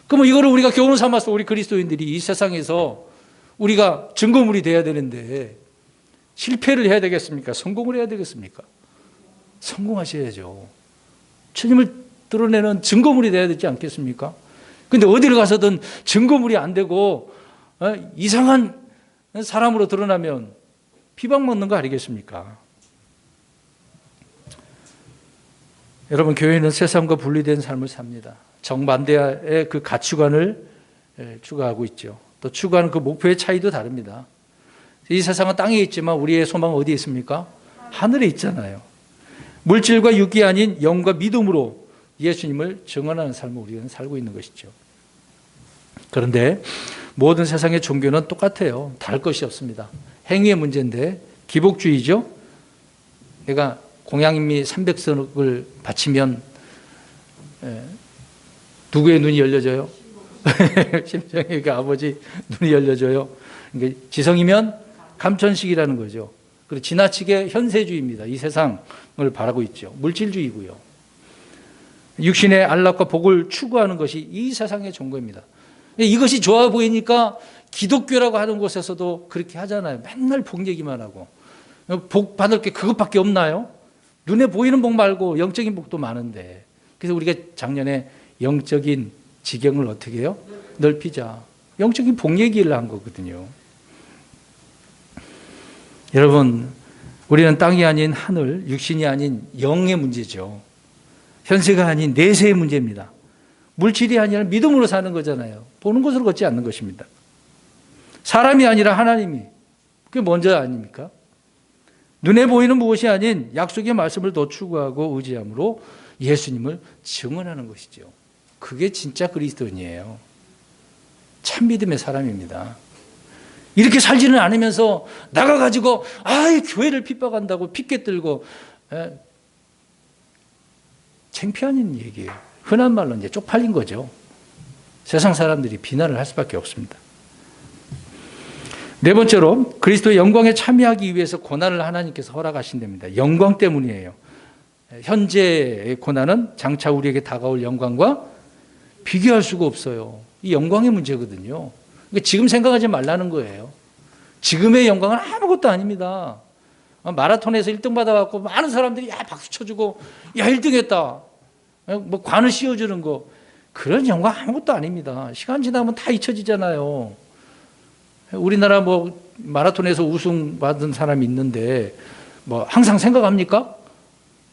그러면 이거를 우리가 교훈 삼아서 우리 그리스도인들이 이 세상에서 우리가 증거물이 돼야 되는데 실패를 해야 되겠습니까? 성공을 해야 되겠습니까? 성공하셔야죠. 주님을 드러내는 증거물이 돼야 되지 않겠습니까? 그런데 어디를 가서든 증거물이 안 되고 이상한 사람으로 드러나면 비방먹는 거 아니겠습니까? 여러분, 교회는 세상과 분리된 삶을 삽니다. 정반대의 그 가치관을 추구하고 있죠. 또 추구하는 그 목표의 차이도 다릅니다. 이 세상은 땅에 있지만 우리의 소망은 어디에 있습니까? 하늘에 있잖아요. 물질과 육이 아닌 영과 믿음으로 예수님을 증언하는 삶을 우리는 살고 있는 것이죠. 그런데 모든 세상의 종교는 똑같아요. 다를 것이 없습니다. 행위의 문제인데 기복주의죠. 내가 공양미 300석을 바치면 누구의 눈이 열려져요? 심정의 그 아버지 눈이 열려져요. 그러니까 지성이면 감천식이라는 거죠. 그리고 지나치게 현세주의입니다. 이 세상을 바라고 있죠. 물질주의고요. 육신의 안락과 복을 추구하는 것이 이 세상의 종교입니다. 이것이 좋아 보이니까 기독교라고 하는 곳에서도 그렇게 하잖아요. 맨날 복 얘기만 하고. 복 받을 게 그것밖에 없나요? 눈에 보이는 복 말고 영적인 복도 많은데. 그래서 우리가 작년에 영적인 지경을 어떻게 해요? 넓히자. 영적인 복 얘기를 한 거거든요. 여러분, 우리는 땅이 아닌 하늘, 육신이 아닌 영의 문제죠. 현세가 아닌 내세의 문제입니다. 물질이 아니라 믿음으로 사는 거잖아요. 보는 것으로 걷지 않는 것입니다. 사람이 아니라 하나님이, 그게 먼저 아닙니까? 눈에 보이는 무엇이 아닌 약속의 말씀을 더 추구하고 의지함으로 예수님을 증언하는 것이죠. 그게 진짜 그리스도인이에요. 참 믿음의 사람입니다. 이렇게 살지는 않으면서 나가가지고 교회를 핍박한다고 핏게 들고 창피한 얘기예요. 흔한 말로 이제 쪽팔린 거죠. 세상 사람들이 비난을 할 수밖에 없습니다. 네 번째로 그리스도의 영광에 참여하기 위해서 고난을 하나님께서 허락하신답니다. 영광 때문이에요. 현재의 고난은 장차 우리에게 다가올 영광과 비교할 수가 없어요. 이 영광의 문제거든요. 그러니까 지금 생각하지 말라는 거예요. 지금의 영광은 아무것도 아닙니다. 마라톤에서 1등 받아갖고 많은 사람들이 박수 쳐주고 1등 했다. 뭐 관을 씌워주는 거. 그런 영광 아무것도 아닙니다. 시간 지나면 다 잊혀지잖아요. 우리나라 뭐 마라톤에서 우승 받은 사람이 있는데 뭐 항상 생각합니까?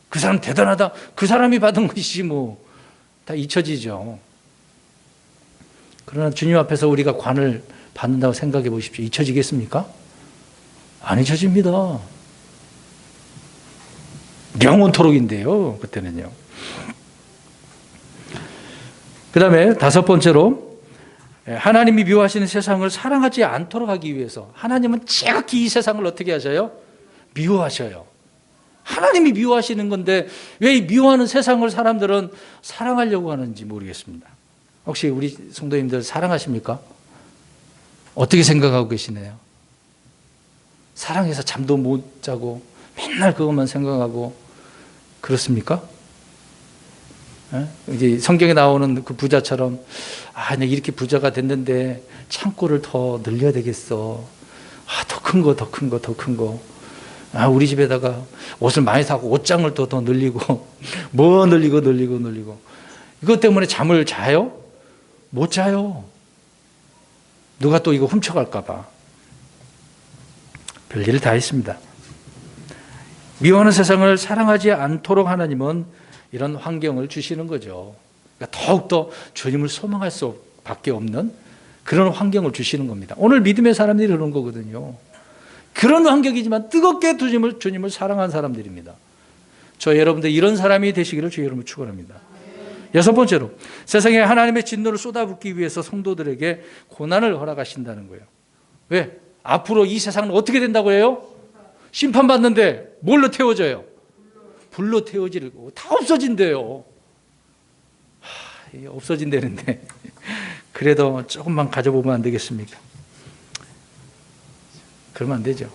그 사람 대단하다. 그 사람이 받은 것이 뭐 다 잊혀지죠. 그러나 주님 앞에서 우리가 관을 받는다고 생각해 보십시오. 잊혀지겠습니까? 안 잊혀집니다. 영원토록인데요. 그때는요. 그 다음에 다섯 번째로 하나님이 미워하시는 세상을 사랑하지 않도록 하기 위해서 하나님은 지극히 이 세상을 어떻게 하셔요? 미워하셔요. 하나님이 미워하시는 건데 왜 이 미워하는 세상을 사람들은 사랑하려고 하는지 모르겠습니다. 혹시 우리 성도님들 사랑하십니까? 어떻게 생각하고 계시네요? 사랑해서 잠도 못 자고 맨날 그것만 생각하고 그렇습니까? 이제 성경에 나오는 그 부자처럼 내가 이렇게 부자가 됐는데 창고를 더 늘려야 되겠어. 더 큰 거, 더 큰 거, 더 큰 거. 우리 집에다가 옷을 많이 사고 옷장을 또 더 늘리고 뭐 늘리고. 이것 때문에 잠을 자요? 못 자요. 누가 또 이거 훔쳐갈까 봐. 별일을 다 했습니다. 미워하는 세상을 사랑하지 않도록 하나님은 이런 환경을 주시는 거죠. 그러니까 더욱더 주님을 소망할 수밖에 없는 그런 환경을 주시는 겁니다. 오늘 믿음의 사람들이 그런 거거든요. 그런 환경이지만 뜨겁게 주님을 사랑한 사람들입니다. 저 여러분들 이런 사람이 되시기를 주 여러분 축원합니다. 여섯 번째로 세상에 하나님의 진노를 쏟아붓기 위해서 성도들에게 고난을 허락하신다는 거예요. 왜? 앞으로 이 세상은 어떻게 된다고 해요? 심판받는데 뭘로 태워져요? 불로 태워지고 다 없어진대요. 없어진다는데 그래도 조금만 가져보면 안 되겠습니까? 그러면 안 되죠.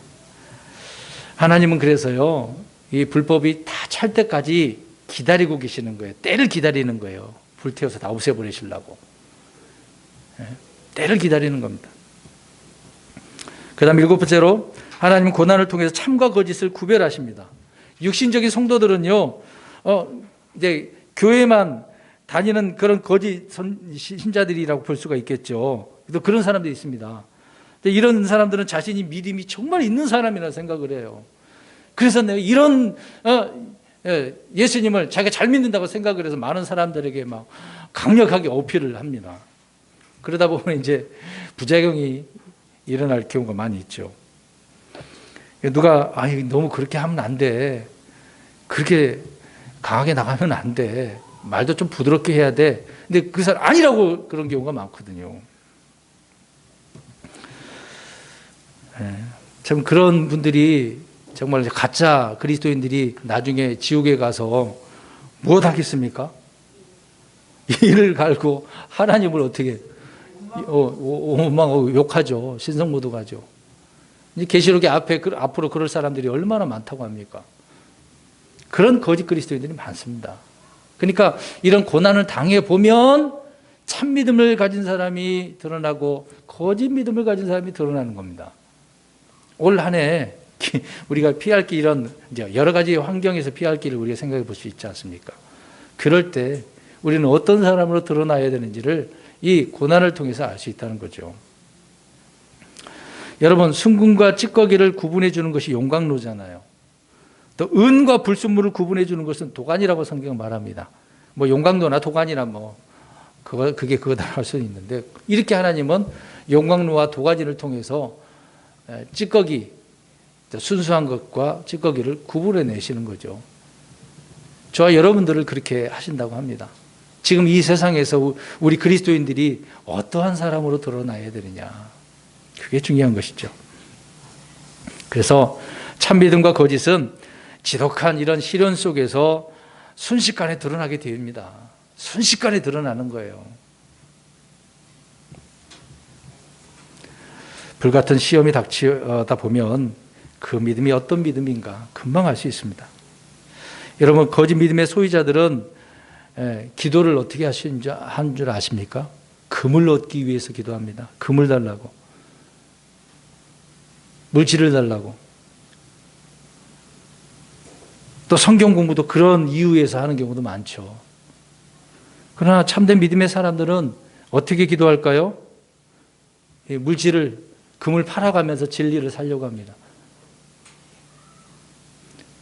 하나님은 그래서요, 이 불법이 다 찰 때까지 기다리고 계시는 거예요. 때를 기다리는 거예요. 불태워서 다 없애버리시려고. 때를 기다리는 겁니다. 그 다음 일곱 번째로 하나님은 고난을 통해서 참과 거짓을 구별하십니다. 육신적인 성도들은요, 이제 교회만 다니는 그런 거짓 신자들이라고 볼 수가 있겠죠. 또 그런 사람들이 있습니다. 이런 사람들은 자신이 믿음이 정말 있는 사람이라 생각을 해요. 그래서 내가 이런 예수님을 자기가 잘 믿는다고 생각을 해서 많은 사람들에게 막 강력하게 어필을 합니다. 그러다 보면 이제 부작용이 일어날 경우가 많이 있죠. 누가 너무 그렇게 하면 안 돼. 그렇게 강하게 나가면 안 돼. 말도 좀 부드럽게 해야 돼. 근데 그 사람 아니라고 그런 경우가 많거든요. 참 그런 분들이 정말 가짜 그리스도인들이 나중에 지옥에 가서 무엇 하겠습니까? 이를 갈고 하나님을 어떻게 욕하죠. 신성모독하죠. 계시록의 앞으로 그럴 사람들이 얼마나 많다고 합니까? 그런 거짓 그리스도인들이 많습니다. 그러니까 이런 고난을 당해보면 참 믿음을 가진 사람이 드러나고 거짓 믿음을 가진 사람이 드러나는 겁니다. 올 한 해 우리가 피할 길 이런 여러 가지 환경에서 피할 길을 우리가 생각해 볼 수 있지 않습니까? 그럴 때 우리는 어떤 사람으로 드러나야 되는지를 이 고난을 통해서 알 수 있다는 거죠. 여러분, 순금과 찌꺼기를 구분해 주는 것이 용광로잖아요. 또 은과 불순물을 구분해 주는 것은 도관이라고 성경은 말합니다. 뭐 용광로나 도관이나 그게 그거다 할 수는 있는데, 이렇게 하나님은 용광로와 도가지를 통해서 찌꺼기, 순수한 것과 찌꺼기를 구분해 내시는 거죠. 저와 여러분들을 그렇게 하신다고 합니다. 지금 이 세상에서 우리 그리스도인들이 어떠한 사람으로 드러나야 되느냐, 그게 중요한 것이죠. 그래서 참믿음과 거짓은 지독한 이런 시련 속에서 순식간에 드러나게 됩니다. 순식간에 드러나는 거예요. 불같은 시험이 닥치다 보면 그 믿음이 어떤 믿음인가 금방 알 수 있습니다. 여러분, 거짓 믿음의 소유자들은 기도를 어떻게 한 줄 아십니까? 금을 얻기 위해서 기도합니다. 금을 달라고, 물질을 달라고. 또 성경 공부도 그런 이유에서 하는 경우도 많죠. 그러나 참된 믿음의 사람들은 어떻게 기도할까요? 물질을, 금을 팔아가면서 진리를 살려고 합니다.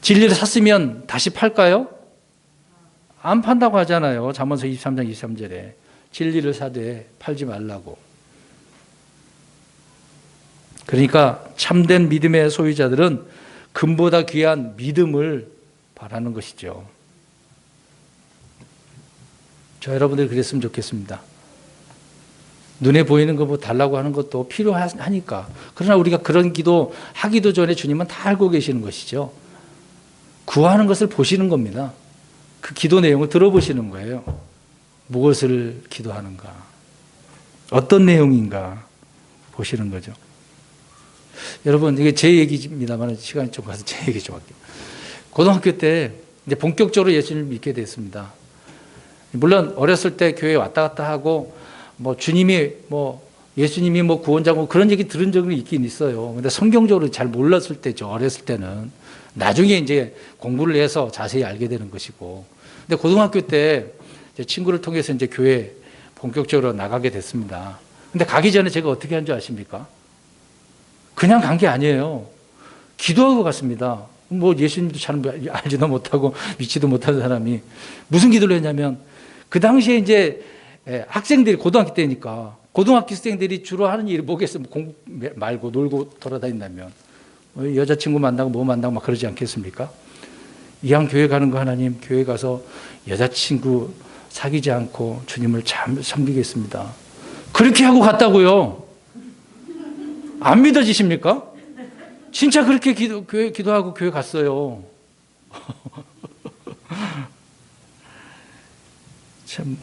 진리를 샀으면 다시 팔까요? 안 판다고 하잖아요. 잠언서 23장 23절에 진리를 사되 팔지 말라고. 그러니까 참된 믿음의 소유자들은 금보다 귀한 믿음을 바라는 것이죠. 저 여러분들 그랬으면 좋겠습니다. 눈에 보이는 거 뭐 달라고 하는 것도 필요하니까. 그러나 우리가 그런 기도 하기도 전에 주님은 다 알고 계시는 것이죠. 구하는 것을 보시는 겁니다. 그 기도 내용을 들어보시는 거예요. 무엇을 기도하는가, 어떤 내용인가 보시는 거죠. 여러분, 이게 제 얘기입니다만 시간이 좀 가서 제 얘기 좀 할게요. 고등학교 때 이제 본격적으로 예수님을 믿게 됐습니다. 물론 어렸을 때 교회 왔다 갔다 하고 뭐 주님이 뭐 예수님이 뭐 구원자고 그런 얘기 들은 적은 있긴 있어요. 근데 성경적으로 잘 몰랐을 때죠. 어렸을 때는. 나중에 이제 공부를 해서 자세히 알게 되는 것이고. 근데 고등학교 때 제 친구를 통해서 이제 교회 본격적으로 나가게 됐습니다. 근데 가기 전에 제가 어떻게 한 줄 아십니까? 그냥 간 게 아니에요. 기도하고 갔습니다. 뭐 예수님도 잘 알지도 못하고 믿지도 못하는 사람이 무슨 기도를 했냐면 그 당시에 이제 학생들이 고등학교 때니까 고등학교생들이 주로 하는 일이 뭐겠어요? 공부 말고 놀고 돌아다닌다면 여자친구 만나고 뭐 만나고 막 그러지 않겠습니까? 이왕 교회 가는 거 하나님 교회 가서 여자친구 사귀지 않고 주님을 참 섬기겠습니다. 그렇게 하고 갔다고요. 안 믿어지십니까? 진짜 그렇게 기도하고 교회 갔어요. 참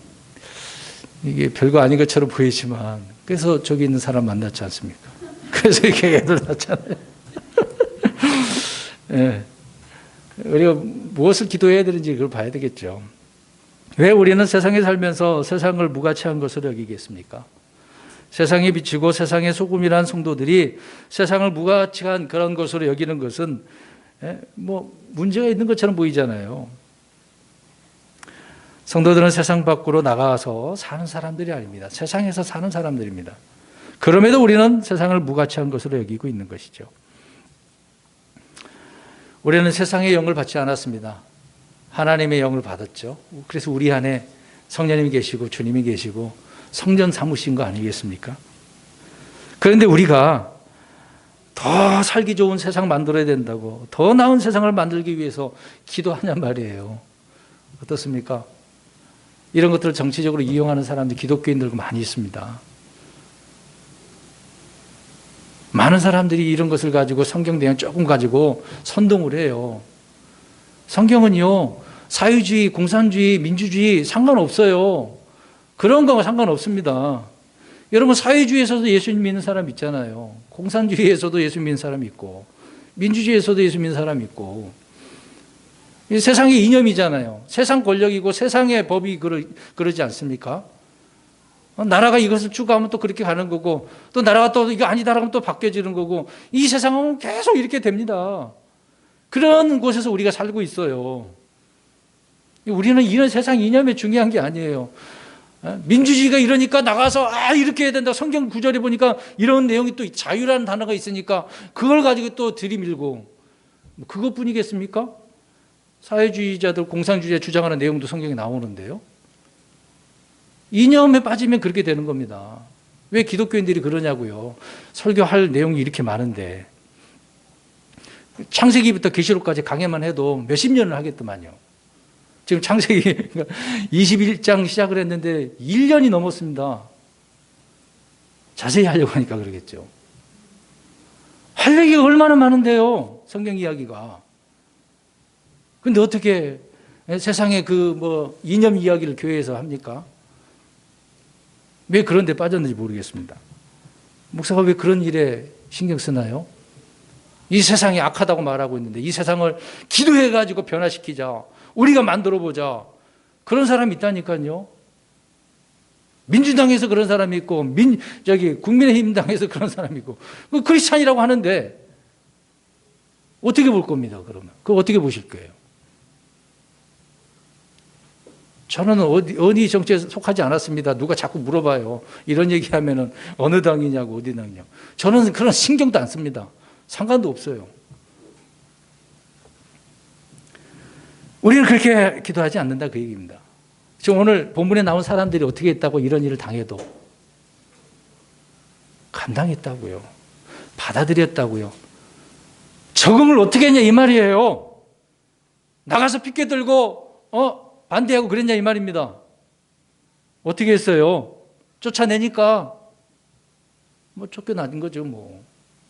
이게 별거 아닌 것처럼 보이지만 그래서 저기 있는 사람 만났지 않습니까? 그래서 이렇게 애들 낳잖아요. 네. 우리가 무엇을 기도해야 되는지 그걸 봐야 되겠죠. 왜 우리는 세상에 살면서 세상을 무가치한 것으로 여기겠습니까? 세상에 비치고 세상의 소금이란 성도들이 세상을 무가치한 그런 것으로 여기는 것은 뭐 문제가 있는 것처럼 보이잖아요. 성도들은 세상 밖으로 나가서 사는 사람들이 아닙니다. 세상에서 사는 사람들입니다. 그럼에도 우리는 세상을 무가치한 것으로 여기고 있는 것이죠. 우리는 세상의 영을 받지 않았습니다. 하나님의 영을 받았죠. 그래서 우리 안에 성령님이 계시고 주님이 계시고 성전 삼으신 거 아니겠습니까? 그런데 우리가 더 살기 좋은 세상 만들어야 된다고 더 나은 세상을 만들기 위해서 기도하냔 말이에요. 어떻습니까? 이런 것들을 정치적으로 이용하는 사람들 기독교인들 많이 있습니다. 많은 사람들이 이런 것을 가지고 성경 내용 조금 가지고 선동을 해요. 성경은요 사회주의, 공산주의, 민주주의 상관없어요. 그런 거 상관없습니다. 여러분 사회주의에서도 예수님 믿는 사람 있잖아요. 공산주의에서도 예수 믿는 사람 있고 민주주의에서도 예수 믿는 사람 있고 이 세상의 이념이잖아요. 세상 권력이고 세상의 법이 그러지 않습니까? 나라가 이것을 추구하면 또 그렇게 가는 거고 또 나라가 또 이거 아니다라고 하면 또 바뀌어지는 거고 이 세상은 계속 이렇게 됩니다. 그런 곳에서 우리가 살고 있어요. 우리는 이런 세상 이념에 중요한 게 아니에요. 민주주의가 이러니까 나가서 이렇게 해야 된다. 성경 구절에 보니까 이런 내용이 또 자유라는 단어가 있으니까 그걸 가지고 또 들이밀고 그것뿐이겠습니까? 사회주의자들, 공산주의자 주장하는 내용도 성경에 나오는데요. 이념에 빠지면 그렇게 되는 겁니다. 왜 기독교인들이 그러냐고요. 설교할 내용이 이렇게 많은데 창세기부터 계시록까지 강해만 해도 몇십 년을 하겠더만요. 지금 창세기 21장 시작을 했는데 1년이 넘었습니다. 자세히 하려고 하니까 그러겠죠. 할 얘기가 얼마나 많은데요. 성경 이야기가. 근데 어떻게 세상에 이념 이야기를 교회에서 합니까? 왜 그런 데 빠졌는지 모르겠습니다. 목사가 왜 그런 일에 신경 쓰나요? 이 세상이 악하다고 말하고 있는데 이 세상을 기도해가지고 변화시키자. 우리가 만들어보자. 그런 사람이 있다니까요. 민주당에서 그런 사람이 있고 국민의힘당에서 그런 사람이 있고 크리스찬이라고 하는데 어떻게 볼 겁니다. 그러면 그거 어떻게 보실 거예요? 저는 어디 정치에 속하지 않았습니다. 누가 자꾸 물어봐요. 이런 얘기하면은 어느 당이냐고 어디 당이냐고. 저는 그런 신경도 안 씁니다. 상관도 없어요. 우리는 그렇게 기도하지 않는다 그 얘기입니다. 지금 오늘 본문에 나온 사람들이 어떻게 했다고 이런 일을 당해도 감당했다고요. 받아들였다고요. 적응을 어떻게 했냐 이 말이에요. 나가서 피켓 들고 반대하고 그랬냐 이 말입니다. 어떻게 했어요? 쫓아내니까 쫓겨난 거죠.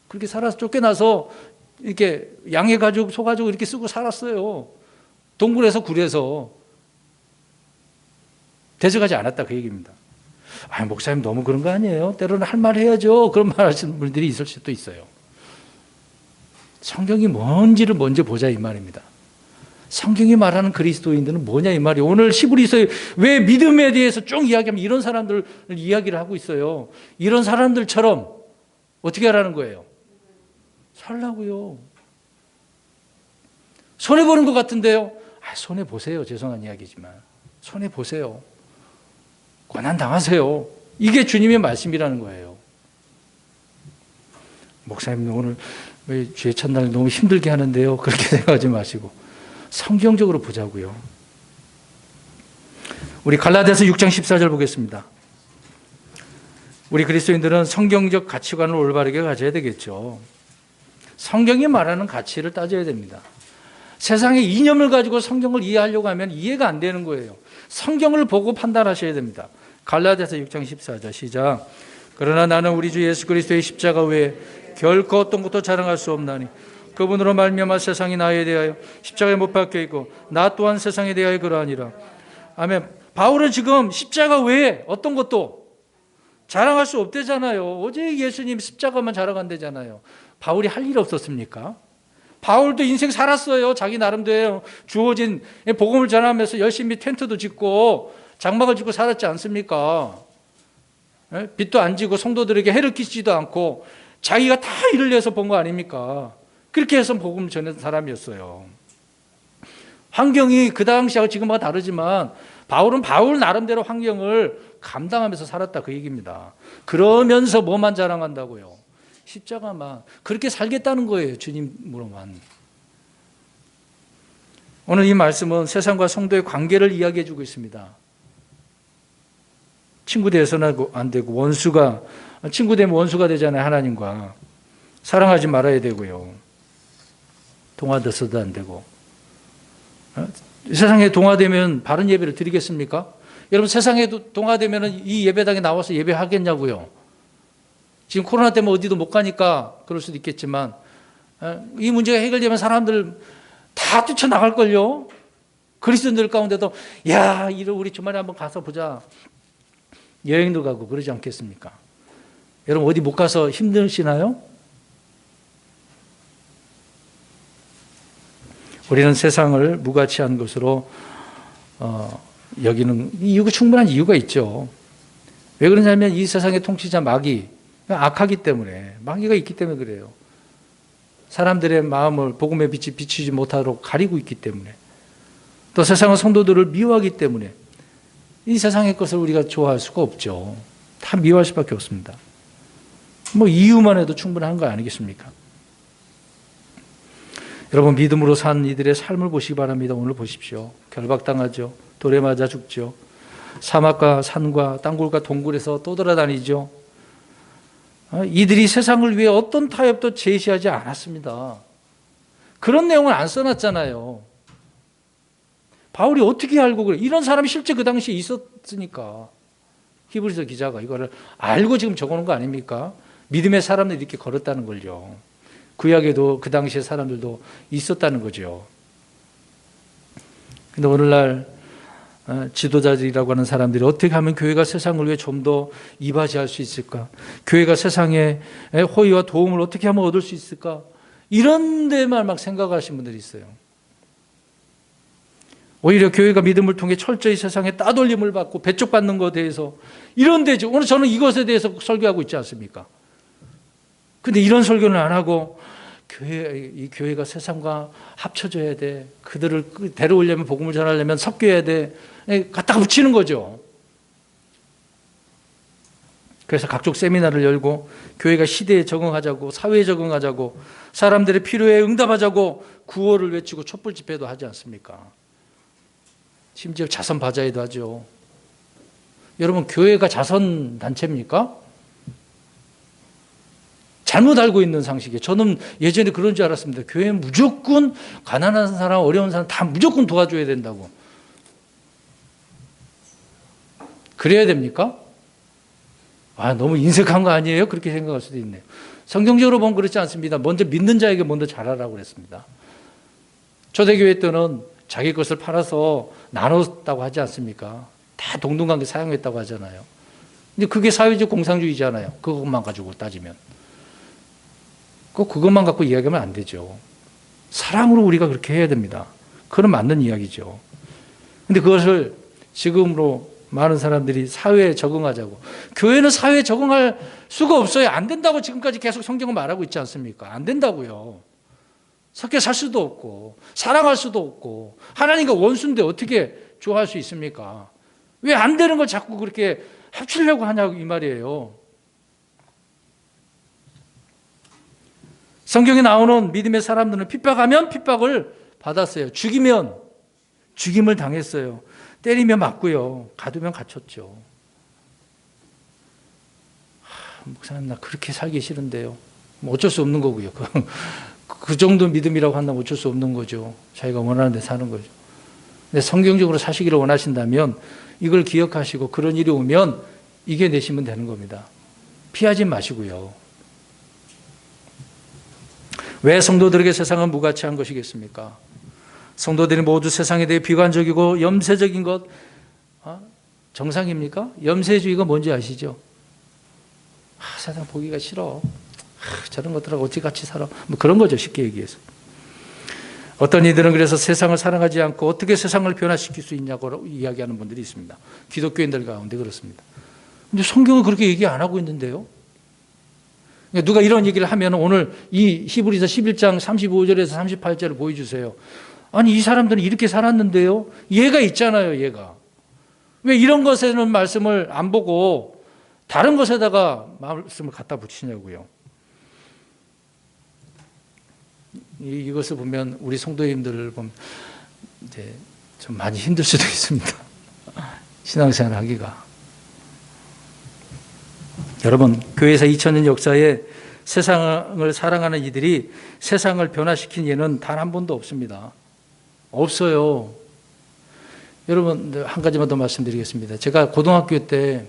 그렇게 살아서 쫓겨나서 이렇게 양의 가죽, 소 가죽 이렇게 쓰고 살았어요. 동굴에서 굴에서 대적하지 않았다 그 얘기입니다. 목사님 너무 그런 거 아니에요? 때로는 할 말 해야죠. 그런 말 하시는 분들이 있을 수도 있어요. 성경이 뭔지를 먼저 보자 이 말입니다. 성경이 말하는 그리스도인들은 뭐냐 이 말이에요. 오늘 히브리서에 왜 믿음에 대해서 쭉 이야기하면 이런 사람들 이야기를 하고 있어요. 이런 사람들처럼 어떻게 하라는 거예요? 살라고요. 손해보는 것 같은데요. 손해보세요. 죄송한 이야기지만. 손해보세요. 고난당하세요. 이게 주님의 말씀이라는 거예요. 목사님 오늘 왜 주의 첫날 너무 힘들게 하는데요. 그렇게 생각하지 마시고 성경적으로 보자고요. 우리 갈라디아서 6장 14절 보겠습니다. 우리 그리스도인들은 성경적 가치관을 올바르게 가져야 되겠죠. 성경이 말하는 가치를 따져야 됩니다. 세상의 이념을 가지고 성경을 이해하려고 하면 이해가 안 되는 거예요. 성경을 보고 판단하셔야 됩니다. 갈라디아서 6장 14절 시작. 그러나 나는 우리 주 예수 그리스도의 십자가 외에 결코 어떤 것도 자랑할 수 없나니 그분으로 말미암아 세상이 나에 대하여 십자가에 못 박혀 있고 나 또한 세상에 대하여 그러하니라. 아멘. 바울은 지금 십자가 외에 어떤 것도 자랑할 수 없대잖아요. 어제 예수님 십자가만 자랑한대잖아요. 바울이 할 일 없었습니까? 바울도 인생 살았어요. 자기 나름대로 주어진 복음을 전하면서 열심히 텐트도 짓고 장막을 짓고 살았지 않습니까? 빚도 안 지고 성도들에게 해를 끼치지도 않고 자기가 다 일을 내서 본 거 아닙니까? 그렇게 해서 복음을 전했던 사람이었어요. 환경이 그 당시하고 지금하고 다르지만 바울은 바울 나름대로 환경을 감당하면서 살았다 그 얘기입니다. 그러면서 뭐만 자랑한다고요? 십자가만. 그렇게 살겠다는 거예요. 주님으로만. 오늘 이 말씀은 세상과 성도의 관계를 이야기해 주고 있습니다. 친구 되어서는 안 되고 친구 되면 원수가 되잖아요. 하나님과. 사랑하지 말아야 되고요. 동화돼서도 안 되고. 세상에 동화되면 바른 예배를 드리겠습니까? 여러분 세상에 동화되면 이 예배당에 나와서 예배하겠냐고요. 지금 코로나 때문에 어디도 못 가니까 그럴 수도 있겠지만 이 문제가 해결되면 사람들 다 뛰쳐나갈걸요. 그리스도인들 가운데도 야 우리 주말에 한번 가서 보자. 여행도 가고 그러지 않겠습니까? 여러분 어디 못 가서 힘드시나요? 우리는 세상을 무가치한 것으로 여기는 이유가 충분한 이유가 있죠. 왜 그러냐면 이 세상의 통치자 마귀 악하기 때문에 마귀가 있기 때문에 그래요. 사람들의 마음을 복음의 빛이 비추지 못하도록 가리고 있기 때문에 또 세상은 성도들을 미워하기 때문에 이 세상의 것을 우리가 좋아할 수가 없죠. 다 미워할 수밖에 없습니다. 뭐 이유만 해도 충분한 거 아니겠습니까? 여러분 믿음으로 산 이들의 삶을 보시기 바랍니다. 오늘 보십시오. 결박당하죠. 돌에 맞아 죽죠. 사막과 산과 땅굴과 동굴에서 떠돌아다니죠. 이들이 세상을 위해 어떤 타협도 제시하지 않았습니다. 그런 내용을 안 써놨잖아요. 바울이 어떻게 알고 그래? 이런 사람이 실제 그 당시에 있었으니까. 히브리서 기자가 이거를 알고 지금 적어놓은 거 아닙니까? 믿음의 사람들이 이렇게 걸었다는 걸요. 구약에도 그 당시에 사람들도 있었다는 거죠. 근데 오늘날 지도자들이라고 하는 사람들이 어떻게 하면 교회가 세상을 위해 좀 더 이바지할 수 있을까? 교회가 세상의 호의와 도움을 어떻게 하면 얻을 수 있을까? 이런 데만 막 생각하시는 분들이 있어요. 오히려 교회가 믿음을 통해 철저히 세상에 따돌림을 받고 배척받는 것에 대해서 이런 데죠. 오늘 저는 이것에 대해서 설교하고 있지 않습니까? 근데 이런 설교는 안 하고 이 교회가 세상과 합쳐져야 돼. 그들을 데려오려면 복음을 전하려면 섞여야 돼. 갖다가 붙이는 거죠. 그래서 각종 세미나를 열고 교회가 시대에 적응하자고 사회에 적응하자고 사람들의 필요에 응답하자고 구호를 외치고 촛불 집회도 하지 않습니까? 심지어 자선 바자회도 하죠. 여러분 교회가 자선 단체입니까? 잘못 알고 있는 상식이에요. 저는 예전에 그런 줄 알았습니다. 교회는 무조건 가난한 사람, 어려운 사람 다 무조건 도와줘야 된다고. 그래야 됩니까? 너무 인색한 거 아니에요? 그렇게 생각할 수도 있네요. 성경적으로 보면 그렇지 않습니다. 먼저 믿는 자에게 먼저 잘하라고 그랬습니다. 초대교회 때는 자기 것을 팔아서 나눴다고 하지 않습니까? 다 동등하게 사용했다고 하잖아요. 근데 그게 사회적 공산주의잖아요. 그것만 가지고 따지면. 그것만 갖고 이야기하면 안 되죠. 사랑으로 우리가 그렇게 해야 됩니다. 그건 맞는 이야기죠. 근데 그것을 지금으로 많은 사람들이 사회에 적응하자고. 교회는 사회에 적응할 수가 없어요. 안 된다고 지금까지 계속 성경은 말하고 있지 않습니까? 안 된다고요. 섞여 살 수도 없고 사랑할 수도 없고 하나님과 원수인데 어떻게 좋아할 수 있습니까? 왜 안 되는 걸 자꾸 그렇게 합치려고 하냐고 이 말이에요. 성경에 나오는 믿음의 사람들은 핍박하면 핍박을 받았어요. 죽이면 죽임을 당했어요. 때리면 맞고요. 가두면 갇혔죠. 목사님 나 그렇게 살기 싫은데요. 뭐 어쩔 수 없는 거고요. 그 정도 믿음이라고 한다면 어쩔 수 없는 거죠. 자기가 원하는 데 사는 거죠. 근데 성경적으로 사시기를 원하신다면 이걸 기억하시고 그런 일이 오면 이겨내시면 되는 겁니다. 피하지 마시고요. 왜 성도들에게 세상은 무가치한 것이겠습니까? 성도들이 모두 세상에 대해 비관적이고 염세적인 것 정상입니까? 염세주의가 뭔지 아시죠? 세상 보기가 싫어. 저런 것들하고 어찌 같이 살아. 뭐 그런 거죠, 쉽게 얘기해서. 어떤 이들은 그래서 세상을 사랑하지 않고 어떻게 세상을 변화시킬 수 있냐고 이야기하는 분들이 있습니다. 기독교인들 가운데 그렇습니다. 근데 성경은 그렇게 얘기 안 하고 있는데요. 누가 이런 얘기를 하면 오늘 이 히브리서 11장 35절에서 38절을 보여주세요. 아니 이 사람들은 이렇게 살았는데요. 얘가 있잖아요. 얘가. 왜 이런 것에는 말씀을 안 보고 다른 것에다가 말씀을 갖다 붙이냐고요. 이것을 보면 우리 성도님들을 보면 이제 좀 많이 힘들 수도 있습니다. 신앙생활 하기가. 여러분, 교회에서 2000년 역사에 세상을 사랑하는 이들이 세상을 변화시킨 예는 단 한 번도 없습니다. 없어요. 여러분, 한 가지만 더 말씀드리겠습니다. 제가 고등학교 때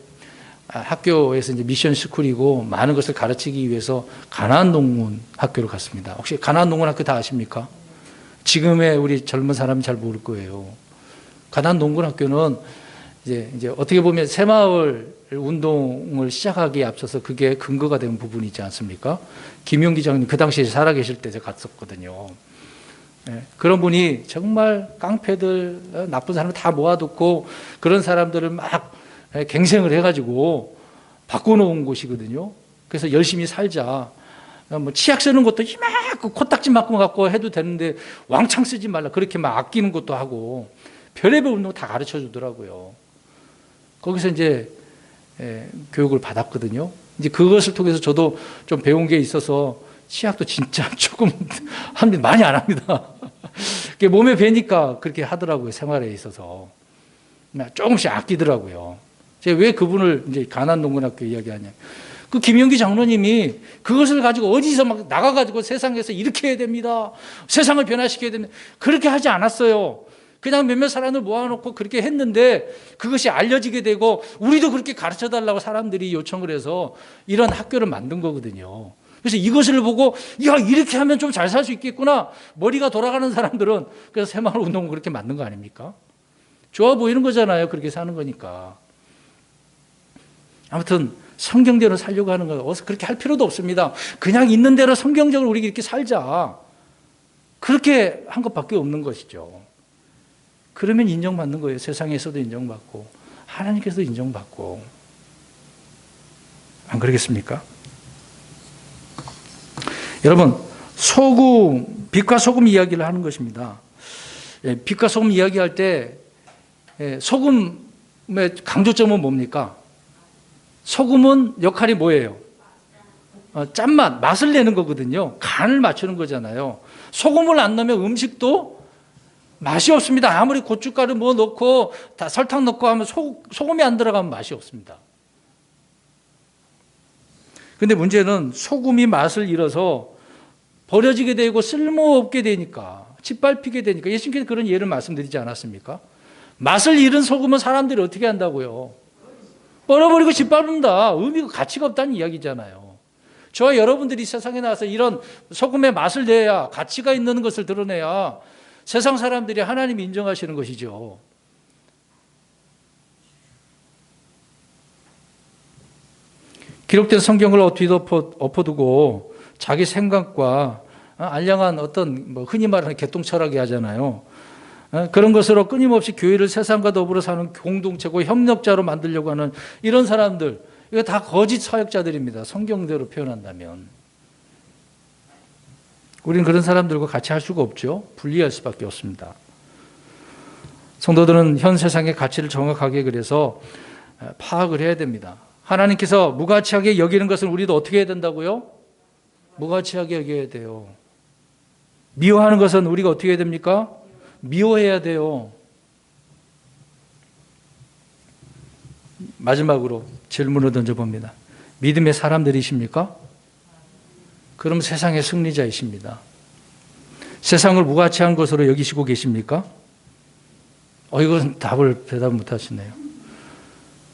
학교에서 이제 미션 스쿨이고 많은 것을 가르치기 위해서 가나안 농군 학교를 갔습니다. 혹시 가나안 농군 학교 다 아십니까? 지금의 우리 젊은 사람이 잘 모를 거예요. 가나안 농군 학교는 이제 어떻게 보면 새마을 운동을 시작하기에 앞서서 그게 근거가 된 부분이 있지 않습니까? 김용기 장님 그 당시에 살아계실 때 제가 갔었거든요. 그런 분이 정말 깡패들, 나쁜 사람을 다 모아놓고 그런 사람들을 막 갱생을 해가지고 바꿔놓은 곳이거든요. 그래서 열심히 살자. 뭐 치약 쓰는 것도 이만큼 코딱지 만큼 갖고 해도 되는데 왕창 쓰지 말라. 그렇게 막 아끼는 것도 하고 별의별 운동 다 가르쳐 주더라고요. 거기서 이제 교육을 받았거든요. 이제 그것을 통해서 저도 좀 배운 게 있어서 치약도 진짜 조금 합니다. 많이 안 합니다. 몸에 배니까 그렇게 하더라고요. 생활에 있어서. 조금씩 아끼더라고요. 제가 왜 그분을 이제 가나안 농군학교 이야기하냐. 그 김영기 장로님이 그것을 가지고 어디서 막 나가가지고 세상에서 이렇게 해야 됩니다. 세상을 변화시켜야 됩니다. 그렇게 하지 않았어요. 그냥 몇몇 사람을 모아놓고 그렇게 했는데 그것이 알려지게 되고 우리도 그렇게 가르쳐 달라고 사람들이 요청을 해서 이런 학교를 만든 거거든요. 그래서 이것을 보고 야 이렇게 하면 좀 잘 살 수 있겠구나. 머리가 돌아가는 사람들은 그래서 새마을 운동을 그렇게 만든 거 아닙니까? 좋아 보이는 거잖아요. 그렇게 사는 거니까. 아무튼 성경대로 살려고 하는 거 어서 그렇게 할 필요도 없습니다. 그냥 있는 대로 성경적으로 우리 이렇게 살자. 그렇게 한 것밖에 없는 것이죠. 그러면 인정받는 거예요. 세상에서도 인정받고 하나님께서도 인정받고. 안 그러겠습니까? 여러분, 빛과 소금 이야기를 하는 것입니다. 빛과 소금 이야기할 때 소금의 강조점은 뭡니까? 소금은 역할이 뭐예요? 짠맛, 맛을 내는 거거든요. 간을 맞추는 거잖아요. 소금을 안 넣으면 음식도 맛이 없습니다. 아무리 고춧가루 뭐 넣고 다 설탕 넣고 하면 소금이 안 들어가면 맛이 없습니다. 근데 문제는 소금이 맛을 잃어서 버려지게 되고 쓸모없게 되니까 짓밟히게 되니까 예수님께서 그런 예를 말씀드리지 않았습니까? 맛을 잃은 소금은 사람들이 어떻게 한다고요? 버려버리고 짓밟는다. 의미가 가치가 없다는 이야기잖아요. 저와 여러분들이 세상에 나와서 이런 소금의 맛을 내야 가치가 있는 것을 드러내야 세상 사람들이 하나님이 인정하시는 것이죠. 기록된 성경을 엎어두고 자기 생각과 알량한 어떤 흔히 말하는 개똥철학이 하잖아요. 그런 것으로 끊임없이 교회를 세상과 더불어 사는 공동체고 협력자로 만들려고 하는 이런 사람들, 이거 다 거짓 사역자들입니다. 성경대로 표현한다면. 우리는 그런 사람들과 같이 할 수가 없죠. 분리할 수밖에 없습니다. 성도들은 현 세상의 가치를 정확하게 그래서 파악을 해야 됩니다. 하나님께서 무가치하게 여기는 것은 우리도 어떻게 해야 된다고요? 무가치하게 여겨야 돼요. 미워하는 것은 우리가 어떻게 해야 됩니까? 미워해야 돼요. 마지막으로 질문을 던져봅니다. 믿음의 사람들이십니까? 그럼 세상의 승리자이십니다. 세상을 무가치한 것으로 여기시고 계십니까? 이건 대답 못 하시네요.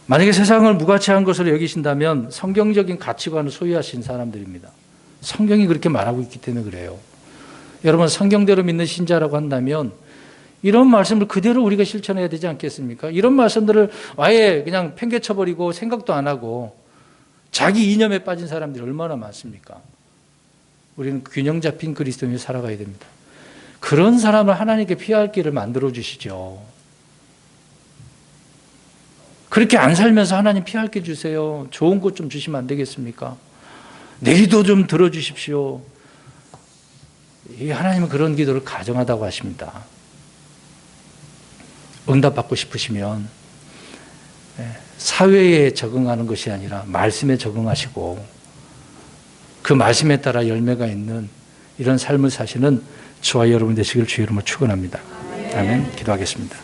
만약에 세상을 무가치한 것으로 여기신다면 성경적인 가치관을 소유하신 사람들입니다. 성경이 그렇게 말하고 있기 때문에 그래요. 여러분, 성경대로 믿는 신자라고 한다면 이런 말씀을 그대로 우리가 실천해야 되지 않겠습니까? 이런 말씀들을 아예 그냥 팽개쳐버리고 생각도 안 하고 자기 이념에 빠진 사람들이 얼마나 많습니까? 우리는 균형 잡힌 그리스도인이 살아가야 됩니다. 그런 사람을 하나님께 피할 길을 만들어 주시죠. 그렇게 안 살면서 하나님 피할 길 주세요. 좋은 것 좀 주시면 안 되겠습니까? 내 기도 좀 들어주십시오. 하나님은 그런 기도를 가정하다고 하십니다. 응답받고 싶으시면 사회에 적응하는 것이 아니라 말씀에 적응하시고 그 말씀에 따라 열매가 있는 이런 삶을 사시는 저와 여러분 되시길 주의 이름으로 축원합니다. 아멘. 기도하겠습니다.